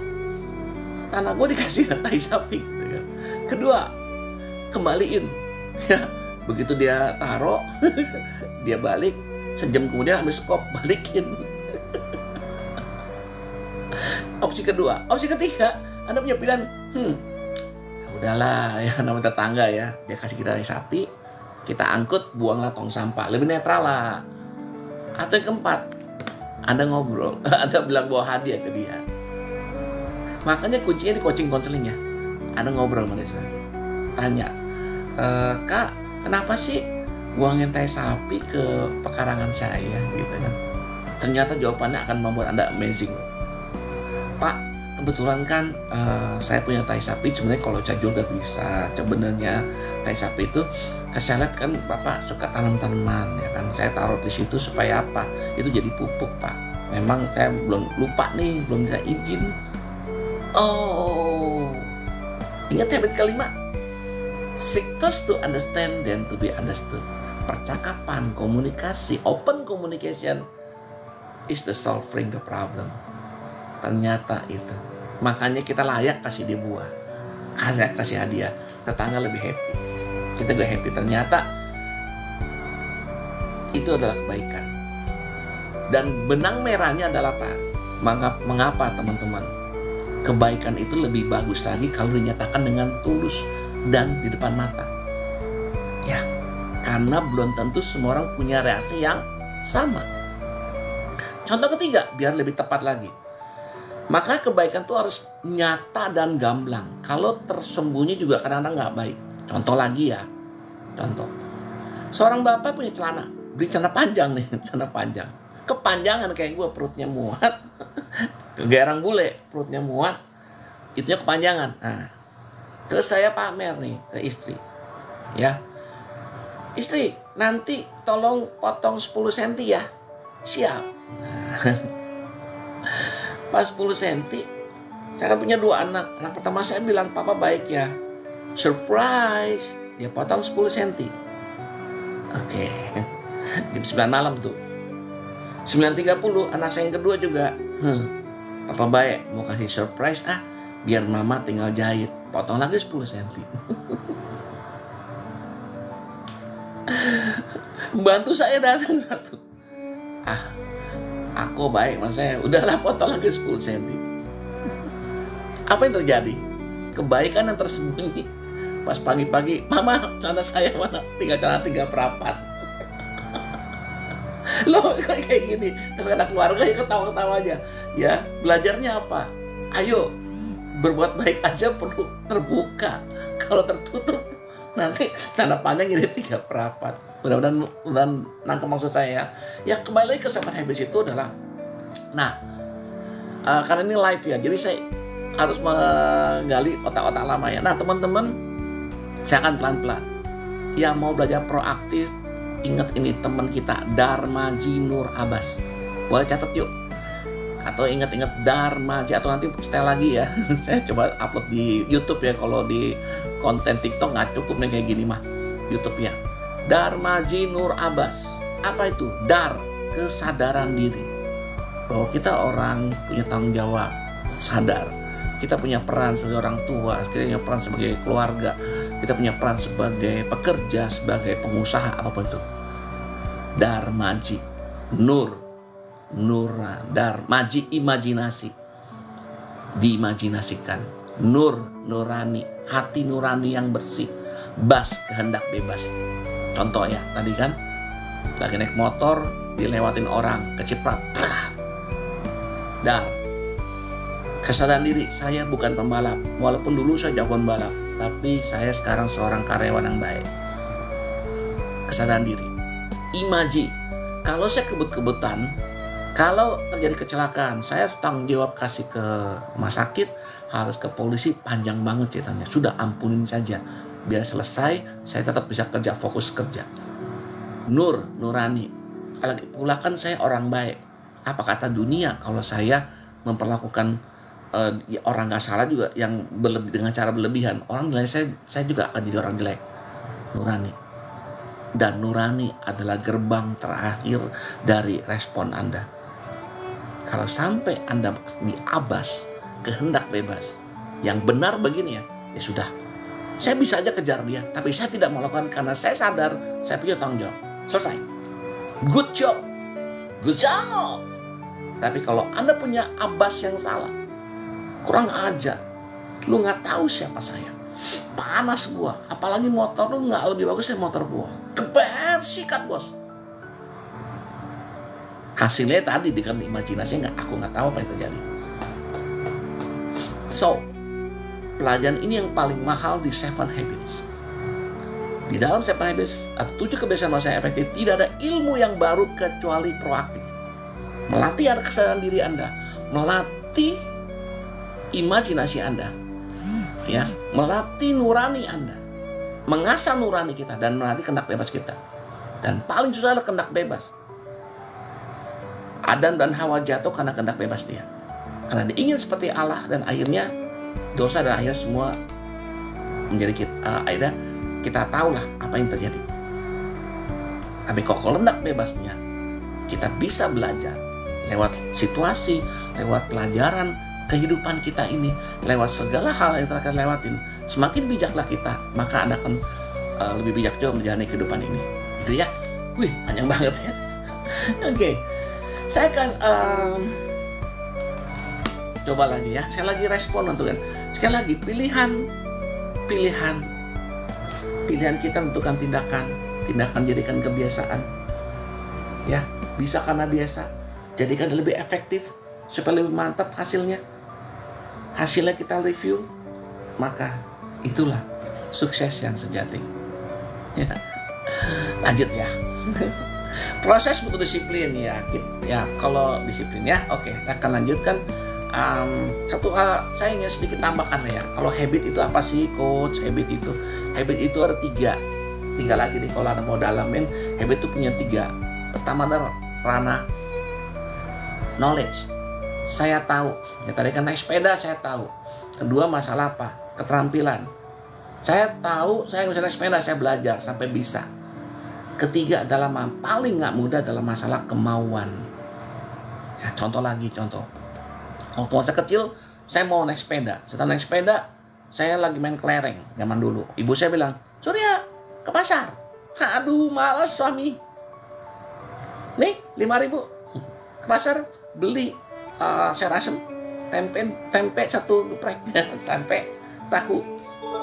tanah gue dikasih tai sapi gitu kan. Kedua, kembaliin. Ya, begitu dia taruh, dia balik, sejam kemudian ambil skop, balikin. Opsi kedua. Opsi ketiga, Anda punya pilihan, udahlah ya, namanya tetangga ya, dia kasih kita tai sapi, kita angkut, buanglah tong sampah, lebih netral lah. Atau yang keempat, Anda ngobrol, Anda bilang bawa hadiah ke dia. Makanya kuncinya di coaching konseling ya. Anda ngobrol sama dia, tanya, Kak, kenapa sih buangin tai sapi ke pekarangan saya gitu kan? Ternyata jawabannya akan membuat Anda amazing. Pak, kebetulan kan saya punya tai sapi. Sebenarnya kalau saya juga bisa. Sebenarnya tai sapi itu, saya lihat kan Bapak suka tanam-tanaman ya kan. Saya taruh di situ supaya apa? Itu jadi pupuk, Pak. Memang saya belum lupa nih, belum bisa izin. Oh, ingat habit kelima. Seek first to understand, then to be understood. Percakapan, komunikasi, open communication is the solving the problem. Ternyata itu. Makanya kita layak kasih dia buah, kasih hadiah. Tetangga lebih happy, kita juga happy. Ternyata itu adalah kebaikan. Dan benang merahnya adalah apa? Mengapa teman-teman? Kebaikan itu lebih bagus lagi kalau dinyatakan dengan tulus dan di depan mata. Ya, karena belum tentu semua orang punya reaksi yang sama. Contoh ketiga, biar lebih tepat lagi. Maka kebaikan itu harus nyata dan gamblang. Kalau tersembunyi juga kadang-kadang nggak baik. Contoh lagi ya. Contoh. Seorang bapak punya celana. Beli celana panjang nih. Celana panjang. Kepanjangan kayak gue, perutnya muat. Kegerang bule, perutnya muat. Itunya kepanjangan. Nah, terus saya pamer nih ke istri. Ya. Istri, nanti tolong potong 10 cm ya. Siap. Pas 10 cm, saya kan punya 2 anak. Anak pertama saya bilang, papa baik ya. Surprise, dia potong 10 cm. Oke. Jam 9 malam tuh. 9.30 anak saya yang kedua juga. Papa baik, mau kasih surprise biar mama tinggal jahit. Potong lagi 10 cm. Bantu saya datang satu. Aku baik mas saya, udahlah potong lagi 10 cm. Apa yang terjadi? Kebaikan yang tersembunyi. Pas pagi-pagi, mama celana saya mana? Celana 3/4. Loh kayak gini. Tapi anak keluarga ya ketawa-ketawa aja. Ya, belajarnya apa? Ayo, berbuat baik aja perlu terbuka. Kalau tertutup, nanti celana panjang jadi 3/4. Mudah-mudahan nangkep maksud saya ya. Ya kembali lagi ke 7 Habits itu adalah, nah karena ini live ya, jadi saya harus menggali otak-otak lama ya. Nah teman-teman, saya akan pelan-pelan. Yang mau belajar proaktif, ingat ini teman kita Darmaji Nur Abbas. Boleh catat yuk. Atau ingat-ingat Darmaji, atau nanti setel lagi ya. Saya coba upload di YouTube ya. Kalau di konten TikTok nggak cukup nih kayak gini mah. YouTube ya. Darmaji Nur Abbas. Apa itu? Dar, kesadaran diri. Bahwa kita orang punya tanggung jawab, sadar. Kita punya peran sebagai orang tua, kita punya peran sebagai keluarga, kita punya peran sebagai pekerja, sebagai pengusaha, apapun itu. Darmaji, Nur, Nura, Darmaji, imajinasi, diimajinasikan. Nur, nurani, hati nurani yang bersih. Bas, kehendak bebas. Contoh ya, tadi kan lagi naik motor, dilewatin orang, keciprat. Dar, kesadaran diri, saya bukan pembalap. Walaupun dulu saya jagoan balap, tapi saya sekarang seorang karyawan yang baik. Kesadaran diri. Imaji, kalau saya kebut-kebutan, kalau terjadi kecelakaan, saya tanggung jawab kasih ke rumah sakit, harus ke polisi, panjang banget ceritanya. Sudah ampunin saja. Biar selesai, saya tetap bisa kerja, fokus kerja. Nur, nurani. Lagi pula kan saya orang baik. Apa kata dunia kalau saya memperlakukan orang gak salah juga yang dengan cara berlebihan? Orang nilai saya juga akan jadi orang jelek. Nurani. Dan nurani adalah gerbang terakhir dari respon Anda. Kalau sampai Anda di Abbas, kehendak bebas, yang benar begini ya sudah. Saya bisa aja kejar dia, tapi saya tidak melakukan karena saya sadar saya punya tanggung jawab. Selesai. Good job. Good job. Tapi kalau Anda punya Abbas yang salah, kurang ajar. Lu gak tahu siapa saya. Panas gua. Apalagi motor lu gak lebih bagus dari motor gua. Keber, sikat bos. Hasilnya tadi dengan imajinasi aku gak tahu apa yang terjadi. So, pelajaran ini yang paling mahal di 7 Habits. Di dalam 7 habits atau 7 kebiasaan manusia yang efektif, tidak ada ilmu yang baru kecuali proaktif. Melatih kesadaran diri Anda, melatih imajinasi Anda, ya, melatih nurani Anda, mengasah nurani kita, dan melatih kehendak bebas kita. Dan paling susah adalah kehendak bebas. Adam dan Hawa jatuh karena kehendak bebas dia, karena dia ingin seperti Allah, dan akhirnya dosa, dan akhirnya semua menjadi akhirnya kita tahulah apa yang terjadi. Tapi kalau kehendak bebasnya, kita bisa belajar lewat situasi, lewat pelajaran kehidupan kita ini, lewat segala hal yang telah kita lewatin. Semakin bijaklah kita, maka Anda akan lebih bijak juga menjalani kehidupan ini. Gitu ya. Wih, panjang banget ya. Oke. Saya akan coba lagi ya. Saya lagi respon untuk kan. Sekali lagi, pilihan kita menentukan tindakan jadikan kebiasaan. Ya, bisa karena biasa, jadikan lebih efektif supaya lebih mantap hasilnya. Hasilnya kita review, maka itulah sukses yang sejati. Ya. Lanjut ya. Proses butuh disiplin ya. Kalau disiplin ya, oke. Kita akan lanjutkan. Satu hal saya ingin sedikit tambahkan ya. Kalau habit itu apa sih, coach? Habit itu ada tiga lagi nih. Kalau Anda mau dalamin, habit itu punya 3. Pertama adalah ranah knowledge. Saya tahu. Ya, tadi kan naik sepeda saya tahu. Kedua masalah apa? Keterampilan. Saya tahu saya bisa naik sepeda, saya belajar sampai bisa. Ketiga adalah paling nggak mudah adalah masalah kemauan. Ya, contoh. Waktu masa kecil, saya mau naik sepeda. Setelah naik sepeda, saya lagi main kelereng zaman dulu. Ibu saya bilang, Surya, ke pasar. Aduh, malas suami. Nih, 5.000. Ke pasar, beli sayur asem, tempe 1 geprek, sampai tahu.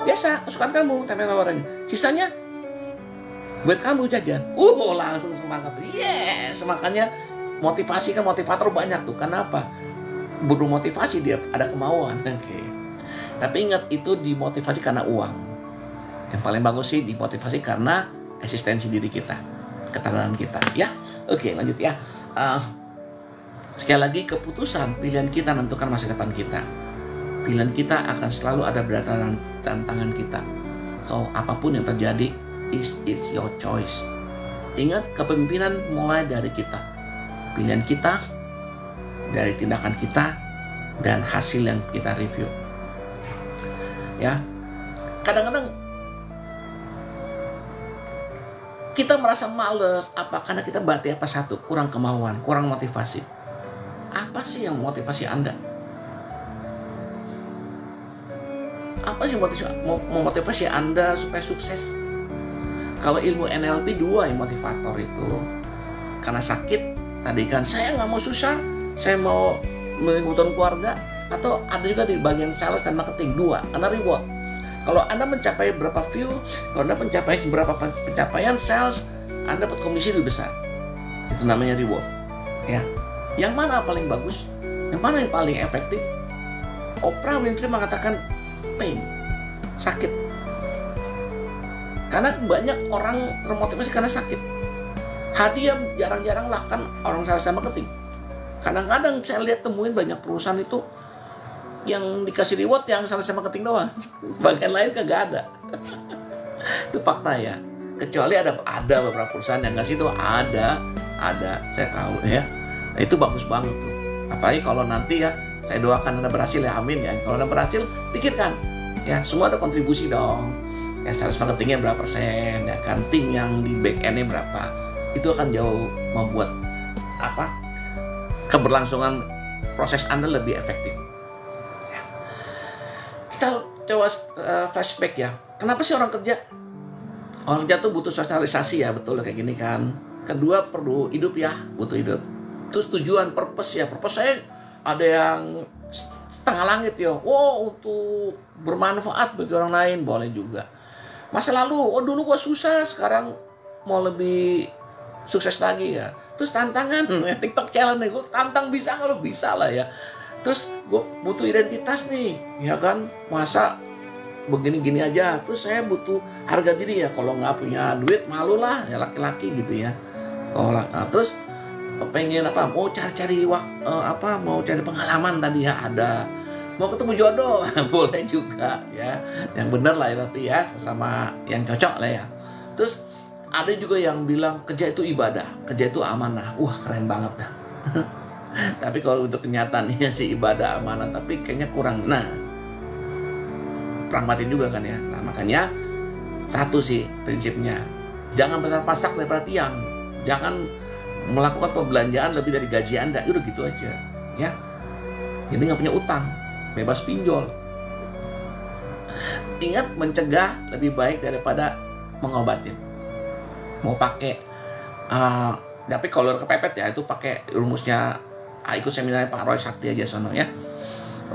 Biasa, kesukaan kamu, tempe goreng. Sisanya, buat kamu jajan. Langsung semangat. Yes, makanya motivasi kan motivator banyak tuh. Kenapa? Butuh motivasi, dia ada kemauan. Oke. Tapi ingat, itu dimotivasi karena uang. Yang paling bagus sih dimotivasi karena eksistensi diri kita, keterangan kita. Ya, oke, lanjut ya. Sekali lagi, keputusan pilihan kita menentukan masa depan kita. Pilihan kita akan selalu ada berdasarkan tantangan kita. So, apapun yang terjadi, it's your choice. Ingat, kepemimpinan mulai dari kita. Pilihan kita, dari tindakan kita, dan hasil yang kita review. Ya, kadang-kadang kita merasa males, karena kita berarti satu, kurang kemauan, kurang motivasi. Apa sih yang motivasi Anda? Apa sih memotivasi Anda supaya sukses? Kalau ilmu NLP 2 yang motivator itu karena sakit. Tadi kan saya nggak mau susah, saya mau menguntungkan keluarga. Atau ada juga di bagian sales dan marketing 2, karena reward. Kalau Anda mencapai berapa view, kalau Anda mencapai berapa pencapaian sales, Anda dapat komisi lebih besar. Itu namanya reward. Ya, yang mana paling bagus? Yang mana yang paling efektif? Oprah Winfrey mengatakan pain, sakit. Karena banyak orang termotivasi karena sakit. Hadiah jarang-jarang lah kan orang sales dan marketing. Kadang-kadang saya lihat temuin banyak perusahaan itu yang dikasih reward yang sales dan marketing doang. Bagian lain kagak ada. Itu fakta ya. Kecuali ada beberapa perusahaan yang ngasih itu ada, saya tahu ya. Nah, itu bagus banget tuh. Apalagi kalau nanti ya, saya doakan Anda berhasil ya, amin ya. Kalau Anda berhasil, pikirkan ya, semua ada kontribusi dong. Ya, sales marketingnya berapa persen, ya kan, tim yang di back endnya berapa. Itu akan jauh membuat keberlangsungan proses Anda lebih efektif. Ya. Kita coba flashback ya. Kenapa sih orang kerja? Orang kerja tuh butuh sosialisasi ya, betul kayak gini kan. Kedua, perlu hidup ya, butuh hidup. Terus tujuan, purpose ya. Purpose saya ada yang setengah langit ya. Untuk bermanfaat bagi orang lain, boleh juga. Masa lalu, dulu gua susah, sekarang mau lebih sukses lagi ya. Terus tantangan, TikTok challenge nih, gue tantang bisa nggak, lo bisa lah ya. Terus gue butuh identitas nih, ya kan. Masa begini-gini aja, terus saya butuh harga diri ya, kalau nggak punya duit malu lah ya laki-laki gitu ya. Terus pengen apa, mau cari-cari mau cari pengalaman tadi ya, ada mau ketemu jodoh boleh juga ya, yang bener lah ya, tapi ya sesama yang cocok lah ya. Terus ada juga yang bilang kerja itu ibadah, kerja itu amanah. Wah, keren banget dah. Tapi kalau untuk kenyataannya sih ibadah amanah, tapi kayaknya kurang. Nah, pragmatin juga kan ya. Nah, makanya satu sih prinsipnya, jangan besar-pasak daripada tiang. Jangan melakukan pembelanjaan lebih dari gaji Anda. Udah gitu aja ya. Jadi nggak punya utang, bebas pinjol. Ingat, mencegah lebih baik daripada mengobatin. Mau pakai tapi kalau kepepet ya, itu pakai rumusnya, ikut seminarnya Pak Roy Sakti aja sono ya.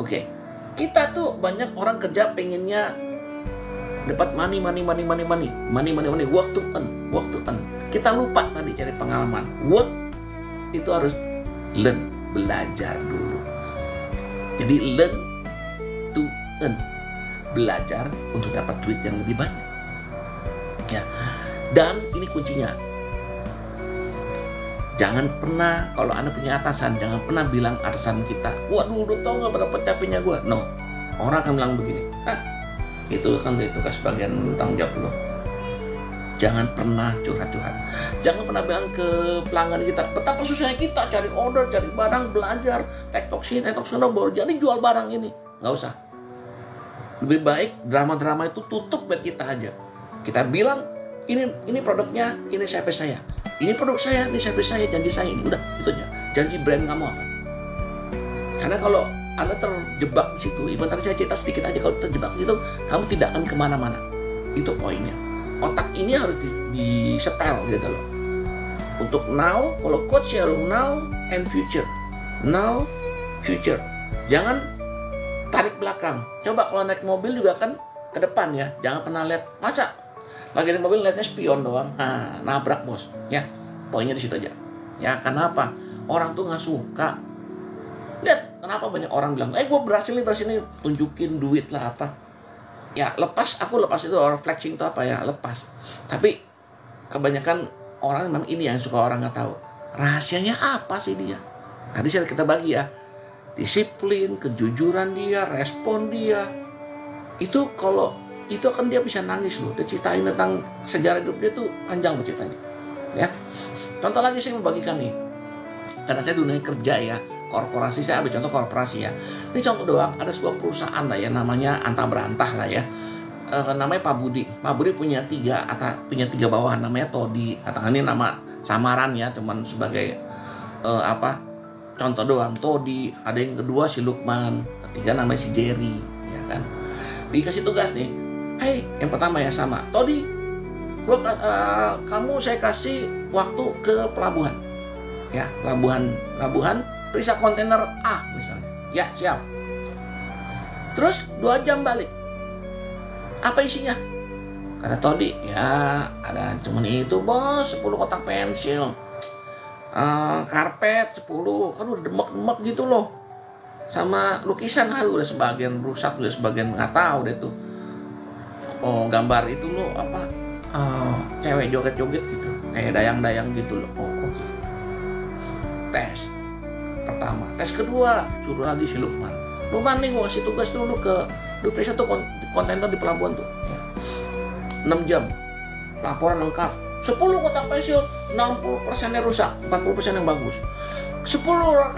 Oke. Kita tuh banyak orang kerja pengennya dapat money, work to earn. Kita lupa tadi cari pengalaman. Work itu harus learn, belajar dulu. Jadi learn to earn, belajar untuk dapat duit yang lebih banyak. Ya. Dan ini kuncinya. Jangan pernah, kalau Anda punya atasan, jangan pernah bilang atasan kita, waduh, lu tau gak berapa capeknya gue? No, orang akan bilang begini, itu kan tugas bagian tanggung jawab lo. Jangan pernah curhat-curhat. Jangan pernah bilang ke pelanggan kita, betapa susahnya kita cari order, cari barang, belajar, tektok sini, tektok sana, baru jadi jual barang ini. Gak usah. Lebih baik drama-drama itu tutup buat kita aja. Kita bilang, ini produknya, ini service saya. Ini produk saya, ini service saya, janji saya ini. Udah, itu aja. Janji brand kamu apa? Karena kalau Anda terjebak di situ, ibarat tadi saya cerita sedikit aja, kalau terjebak di situ, kamu tidak akan kemana-mana. Itu poinnya. Otak ini harus di-setel gitu loh. Untuk now, kalau coach ya now and future. Now, future. Jangan tarik belakang. Coba kalau naik mobil juga kan ke depan ya. Jangan pernah lihat, masa lagi di mobil lihatnya spion doang, nabrak bos. Ya, poinnya di situ aja. Ya, kenapa? Orang tuh nggak suka. Lihat, kenapa banyak orang bilang, gue berhasil nih, tunjukin duit lah apa. Ya, aku lepas itu, orang flexing itu apa ya, lepas. Tapi kebanyakan orang memang ini yang suka orang nggak tahu. Rahasianya apa sih dia? Tadi kita bagi ya, disiplin, kejujuran dia, respon dia. Itu kalau itu akan dia bisa nangis loh. Dia ceritain tentang sejarah hidup dia tuh panjang loh ceritanya. Ya. Contoh lagi saya membagikan nih. Karena saya dunia kerja ya, korporasi, saya ambil contoh korporasi ya. Ini contoh doang, ada sebuah perusahaan lah ya, namanya antah berantah lah ya. Namanya Pak Budi. Pak Budi punya tiga bawahan, namanya Todi. Katakan ini nama samaran ya, cuman sebagai contoh doang. Todi, ada yang kedua si Lukman, ketiga namanya si Jerry, ya kan. Dikasih tugas nih. Hey, yang pertama ya sama, Todi, kamu saya kasih waktu ke pelabuhan, ya pelabuhan, periksa kontainer A misalnya, ya siap. Terus 2 jam balik, apa isinya? Kata Todi, ya ada cuman itu bos, 10 kotak pensil, karpet 10, aduh demek gitu loh, sama lukisan, udah sebagian rusak, udah sebagian nggak tahu deh tuh. Gambar itu loh cewek joget-joget gitu, kayak dayang-dayang gitu loh. Oke. Tes pertama, tes kedua suruh lagi si Lukman nih gue kasih tugas dulu periksa tuh kontainer di pelabuhan tuh ya. 6 jam laporan lengkap, 10 kotak pensil, 60%-nya rusak, 40% yang bagus, 10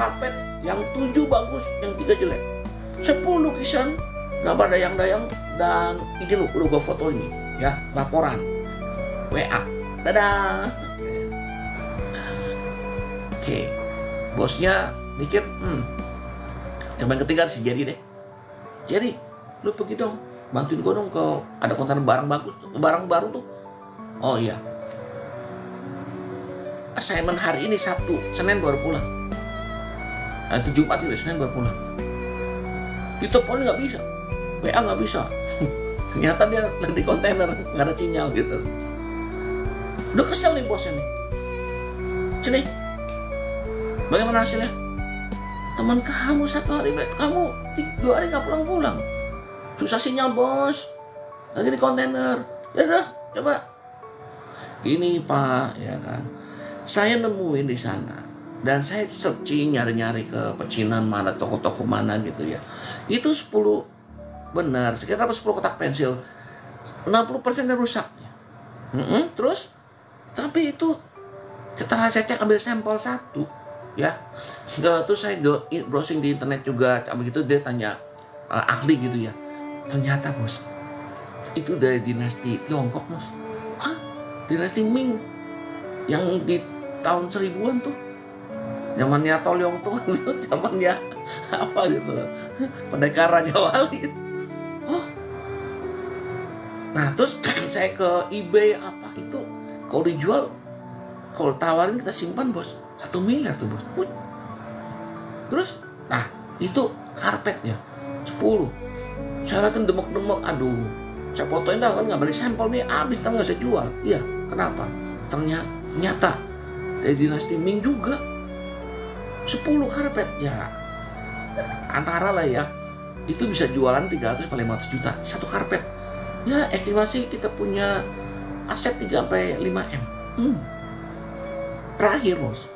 karpet, yang 7 bagus, yang 3 jelek, 10 lukisan gambar dayang-dayang, dan ini loh udah gue foto ini ya, laporan WA, dadah. Oke. Bosnya mikir, coba yang ketiga si Jerry deh. Jerry, lu pergi dong, bantuin gue dong, ke ada kontainer barang bagus tuh, barang baru tuh. Oh iya, assignment hari ini Sabtu, Senin baru pulang. Nah, itu Jumat itu, Senin baru pulang. Ditelepon nggak bisa, WA nggak bisa. Ternyata dia lagi di kontainer, nggak ada sinyal gitu. Udah kesel nih bosnya nih. Sini, bagaimana hasilnya? Teman kamu 1 hari, kamu 2 hari nggak pulang-pulang. Susah sinyal bos. lagi di kontainer. Ya udah, coba. Gini Pak, ya kan. Saya nemuin di sana dan saya searching nyari-nyari ke pecinan mana, toko-toko mana gitu ya. Itu 10 benar, sekitar 10 kotak pensil. 60% rusaknya. Terus tapi itu setelah saya cek ambil sampel 1 ya. Terus saya browsing di internet juga, begitu dia tanya ahli gitu ya. Ternyata bos, itu dari dinasti Tiongkok bos. Hah? Dinasti Ming yang di tahun 1000-an tuh. Zamannya Toliong tuh, zamannya apa gitu. Pendekar Raja Wali. Oh. Nah, terus saya ke eBay apa itu, kalau dijual, kalau tawarin kita simpan bos, 1 miliar tuh bos. Terus, nah itu karpetnya 10. Saya liatin demek-demek, aduh. Saya fotoin dah kan, nggak beri sampel nih, habis nggak saya jual. Iya, kenapa? Ternyata dari dinasti Ming juga 10 karpet ya, antara lah ya, itu bisa jualan 300-500 juta satu karpet. Ya estimasi kita punya aset 3-5 M. Terakhir bos,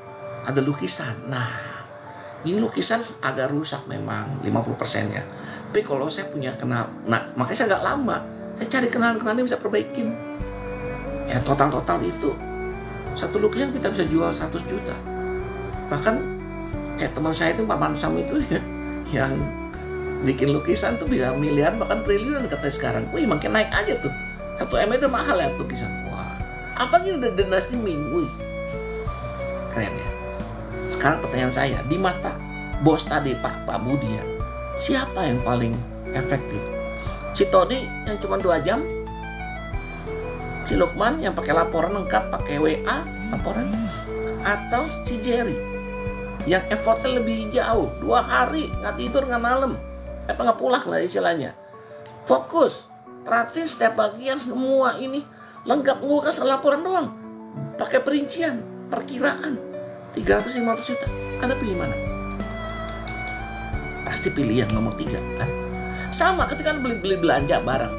ada lukisan. Nah ini lukisan agak rusak memang 50% ya. Tapi kalau saya punya kenal, nah makanya saya agak lama, saya cari kenalan-kenalan yang bisa perbaikin. Ya total itu satu lukisan kita bisa jual 100 juta. Bahkan kayak teman saya itu Pak Mansam itu ya, yang bikin lukisan tuh bisa miliaran bahkan triliunan katanya sekarang. Wih makin naik aja tuh. 1 M udah mahal ya lukisan. Wah, apa ini udah dinasti Ming? Wih, keren ya. Sekarang pertanyaan saya, di mata bos tadi Pak Budi ya, siapa yang paling efektif? Si Tony yang cuma 2 jam? Si Lukman yang pakai laporan lengkap, pakai WA laporan? Atau si Jerry yang effortnya lebih jauh, 2 hari nggak tidur nggak malam, nggak pulang lah istilahnya, fokus perhatiin setiap bagian semua ini lengkap, nggak kasih laporan doang, pakai perincian perkiraan 300-500 juta. Anda pilih mana? Pasti pilih yang nomor 3 kan. Sama ketika beli belanja barang,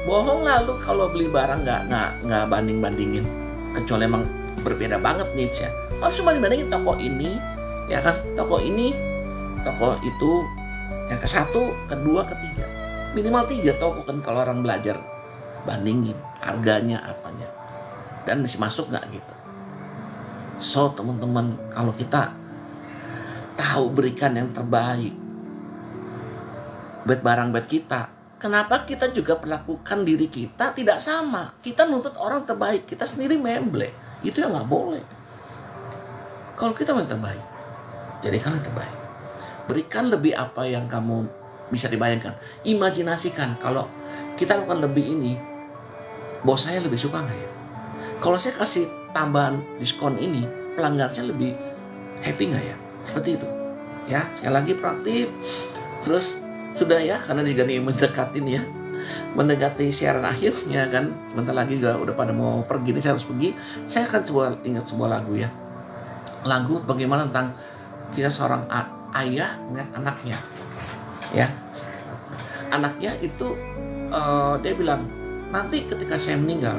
bohong lah lu kalau beli barang nggak banding-bandingin, kecuali emang berbeda banget niche ya. Harus cuma dibandingin toko ini ya kan, toko ini, toko itu, yang ke-1, ke-2, ke-3, minimal 3 toko kan kalau orang belajar bandingin harganya apanya dan masih masuk nggak gitu. So teman-teman, kalau kita tahu berikan yang terbaik buat barang buat kita, kenapa kita juga perlakukan diri kita tidak sama? Kita nuntut orang terbaik, kita sendiri memble. Itu yang nggak boleh. Kalau kita yang terbaik, jadikan yang terbaik. Berikan lebih apa yang kamu bisa dibayangkan. Imajinasikan kalau kita lakukan lebih ini, bos saya lebih suka nggak ya? Kalau saya kasih tambahan diskon ini, pelanggan saya lebih happy nggak ya? Seperti itu. Ya, sekali lagi proaktif. Terus sudah ya, karena digani mendekatin ya, mendekati siaran akhirnya kan, sebentar lagi juga udah pada mau pergi nih, saya harus pergi. Saya akan ingat sebuah lagu ya, lagu bagaimana tentang kita seorang ayah melihat anaknya ya. Anaknya itu dia bilang, nanti ketika saya meninggal,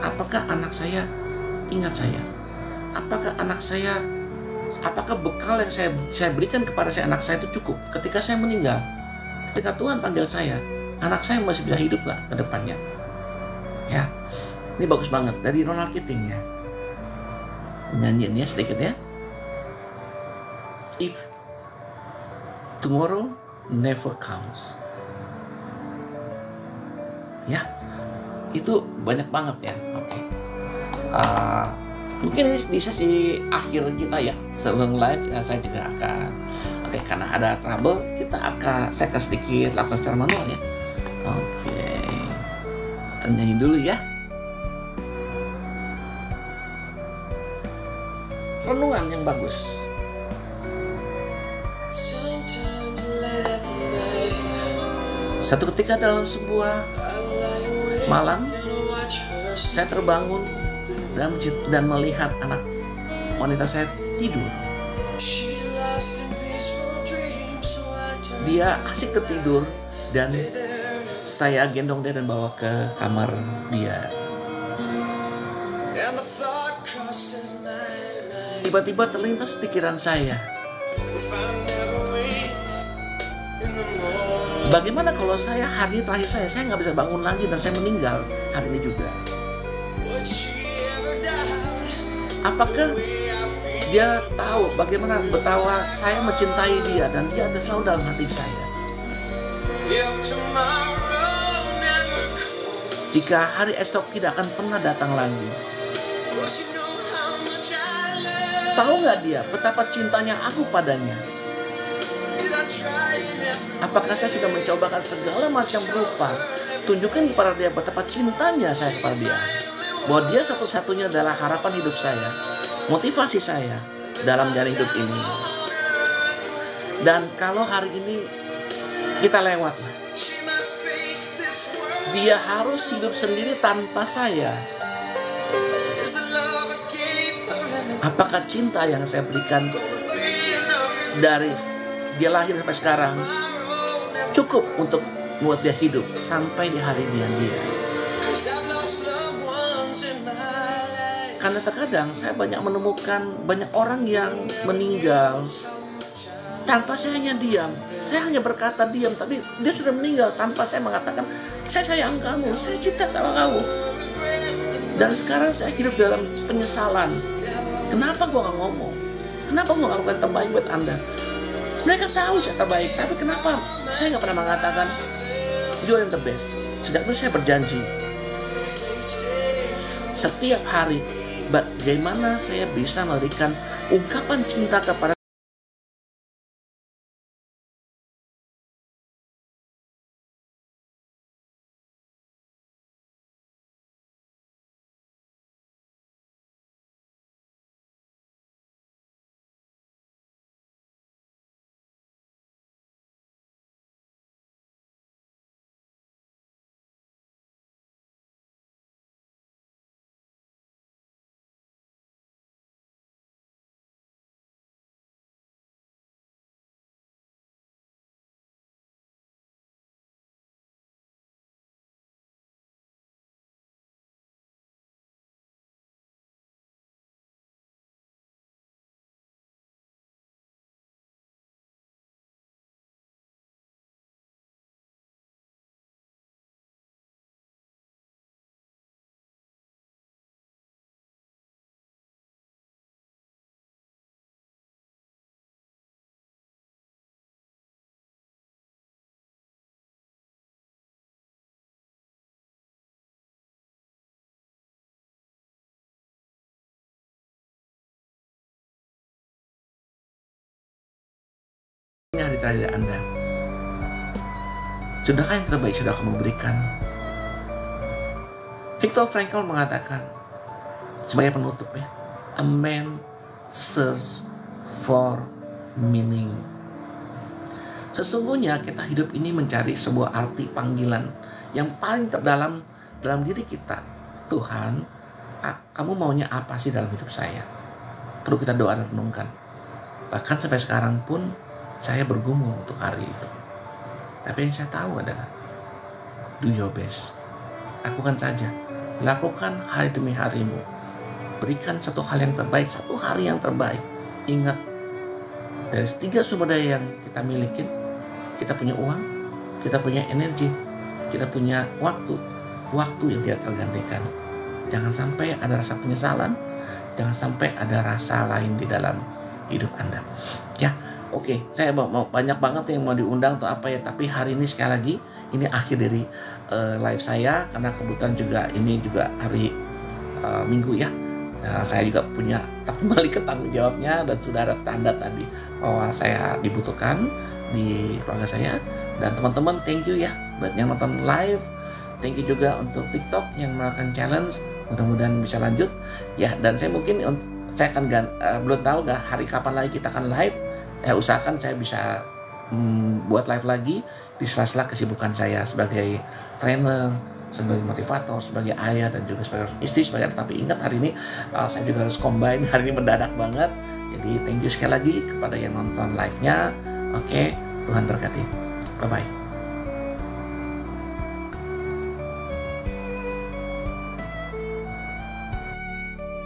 apakah anak saya ingat saya? Apakah bekal yang saya berikan kepada anak saya itu cukup ketika saya meninggal? Ketika Tuhan panggil saya, anak saya masih bisa hidup nggak ke depannya? Ya, ini bagus banget dari Ronald Keating ya. Nyanyiannya sedikit ya. If tomorrow never comes. Ya, itu banyak banget ya. Oke. Mungkin ini di sesi akhir kita ya, sebelum live ya, saya juga akan karena ada trouble, saya akan sedikit lakukan secara manual ya. Oke. Kita nyanyi dulu ya. Renungan yang bagus. Satu ketika dalam sebuah malam, saya terbangun dan melihat anak wanita saya tidur. Dia asik ketidur dan Saya gendong dia dan bawa ke kamar dia. Tiba-tiba terlintas pikiran saya, bagaimana kalau saya hari terakhir saya nggak bisa bangun lagi dan saya meninggal hari ini juga? Apakah dia tahu bagaimana betapa saya mencintai dia dan dia ada selalu dalam hati saya? Jika hari esok tidak akan pernah datang lagi, tahu nggak dia betapa cintanya aku padanya? Apakah saya sudah mencobakan segala macam rupa tunjukkan kepada dia betapa cintanya saya kepada dia, bahwa dia satu-satunya adalah harapan hidup saya, motivasi saya dalam jalan hidup ini. Dan kalau hari ini kita lewatlah, dia harus hidup sendiri tanpa saya. Apakah cinta yang saya berikan dari dia lahir sampai sekarang cukup untuk membuat dia hidup sampai di hari dia? Karena terkadang saya banyak menemukan banyak orang yang meninggal tanpa saya hanya diam. Saya hanya berkata diam, tapi dia sudah meninggal tanpa saya mengatakan, saya sayang kamu, saya cinta sama kamu. Dan sekarang saya hidup dalam penyesalan. Kenapa gue gak ngomong? Kenapa gue gak lakukan terbaik buat Anda? Mereka tahu saya terbaik, tapi kenapa saya gak pernah mengatakan you are the best? Sejak itu saya berjanji, setiap hari bagaimana saya bisa memberikan ungkapan cinta kepada hari terakhir Anda. Sudahkah yang terbaik sudah kamu berikan? Viktor Frankl mengatakan sebagai penutupnya, a man search for meaning. Sesungguhnya kita hidup ini mencari sebuah arti panggilan yang paling terdalam dalam diri kita. Tuhan, kamu maunya apa sih dalam hidup saya? Perlu kita doa dan renungkan. Bahkan sampai sekarang pun saya bergumul untuk hari itu. Tapi yang saya tahu adalah do your best. Lakukan saja. Lakukan hari demi harimu. Berikan satu hal yang terbaik, satu hari yang terbaik. Ingat, dari 3 sumber daya yang kita miliki, kita punya uang, kita punya energi, kita punya waktu. Waktu yang tidak tergantikan. Jangan sampai ada rasa penyesalan, jangan sampai ada rasa lain di dalam hidup Anda. Ya, oke, saya mau banyak banget yang mau diundang atau apa ya, tapi hari ini sekali lagi ini akhir dari live saya karena kebetulan juga ini juga hari Minggu ya. Nah, saya juga punya kembali ke tanggung jawabnya dan sudah ada tanda tadi bahwa saya dibutuhkan di keluarga saya. Dan teman-teman, thank you ya buat yang nonton live. Thank you juga untuk TikTok yang melakukan challenge. Mudah-mudahan bisa lanjut ya. Dan saya mungkin saya akan belum tahu gak hari kapan lagi kita akan live. Usahakan saya bisa buat live lagi di sela-sela kesibukan saya sebagai trainer, sebagai motivator, sebagai ayah, dan juga sebagai istri, tapi ingat hari ini saya juga harus combine, hari ini mendadak banget. Jadi thank you sekali lagi kepada yang nonton live-nya. Oke, Tuhan berkati. Bye-bye.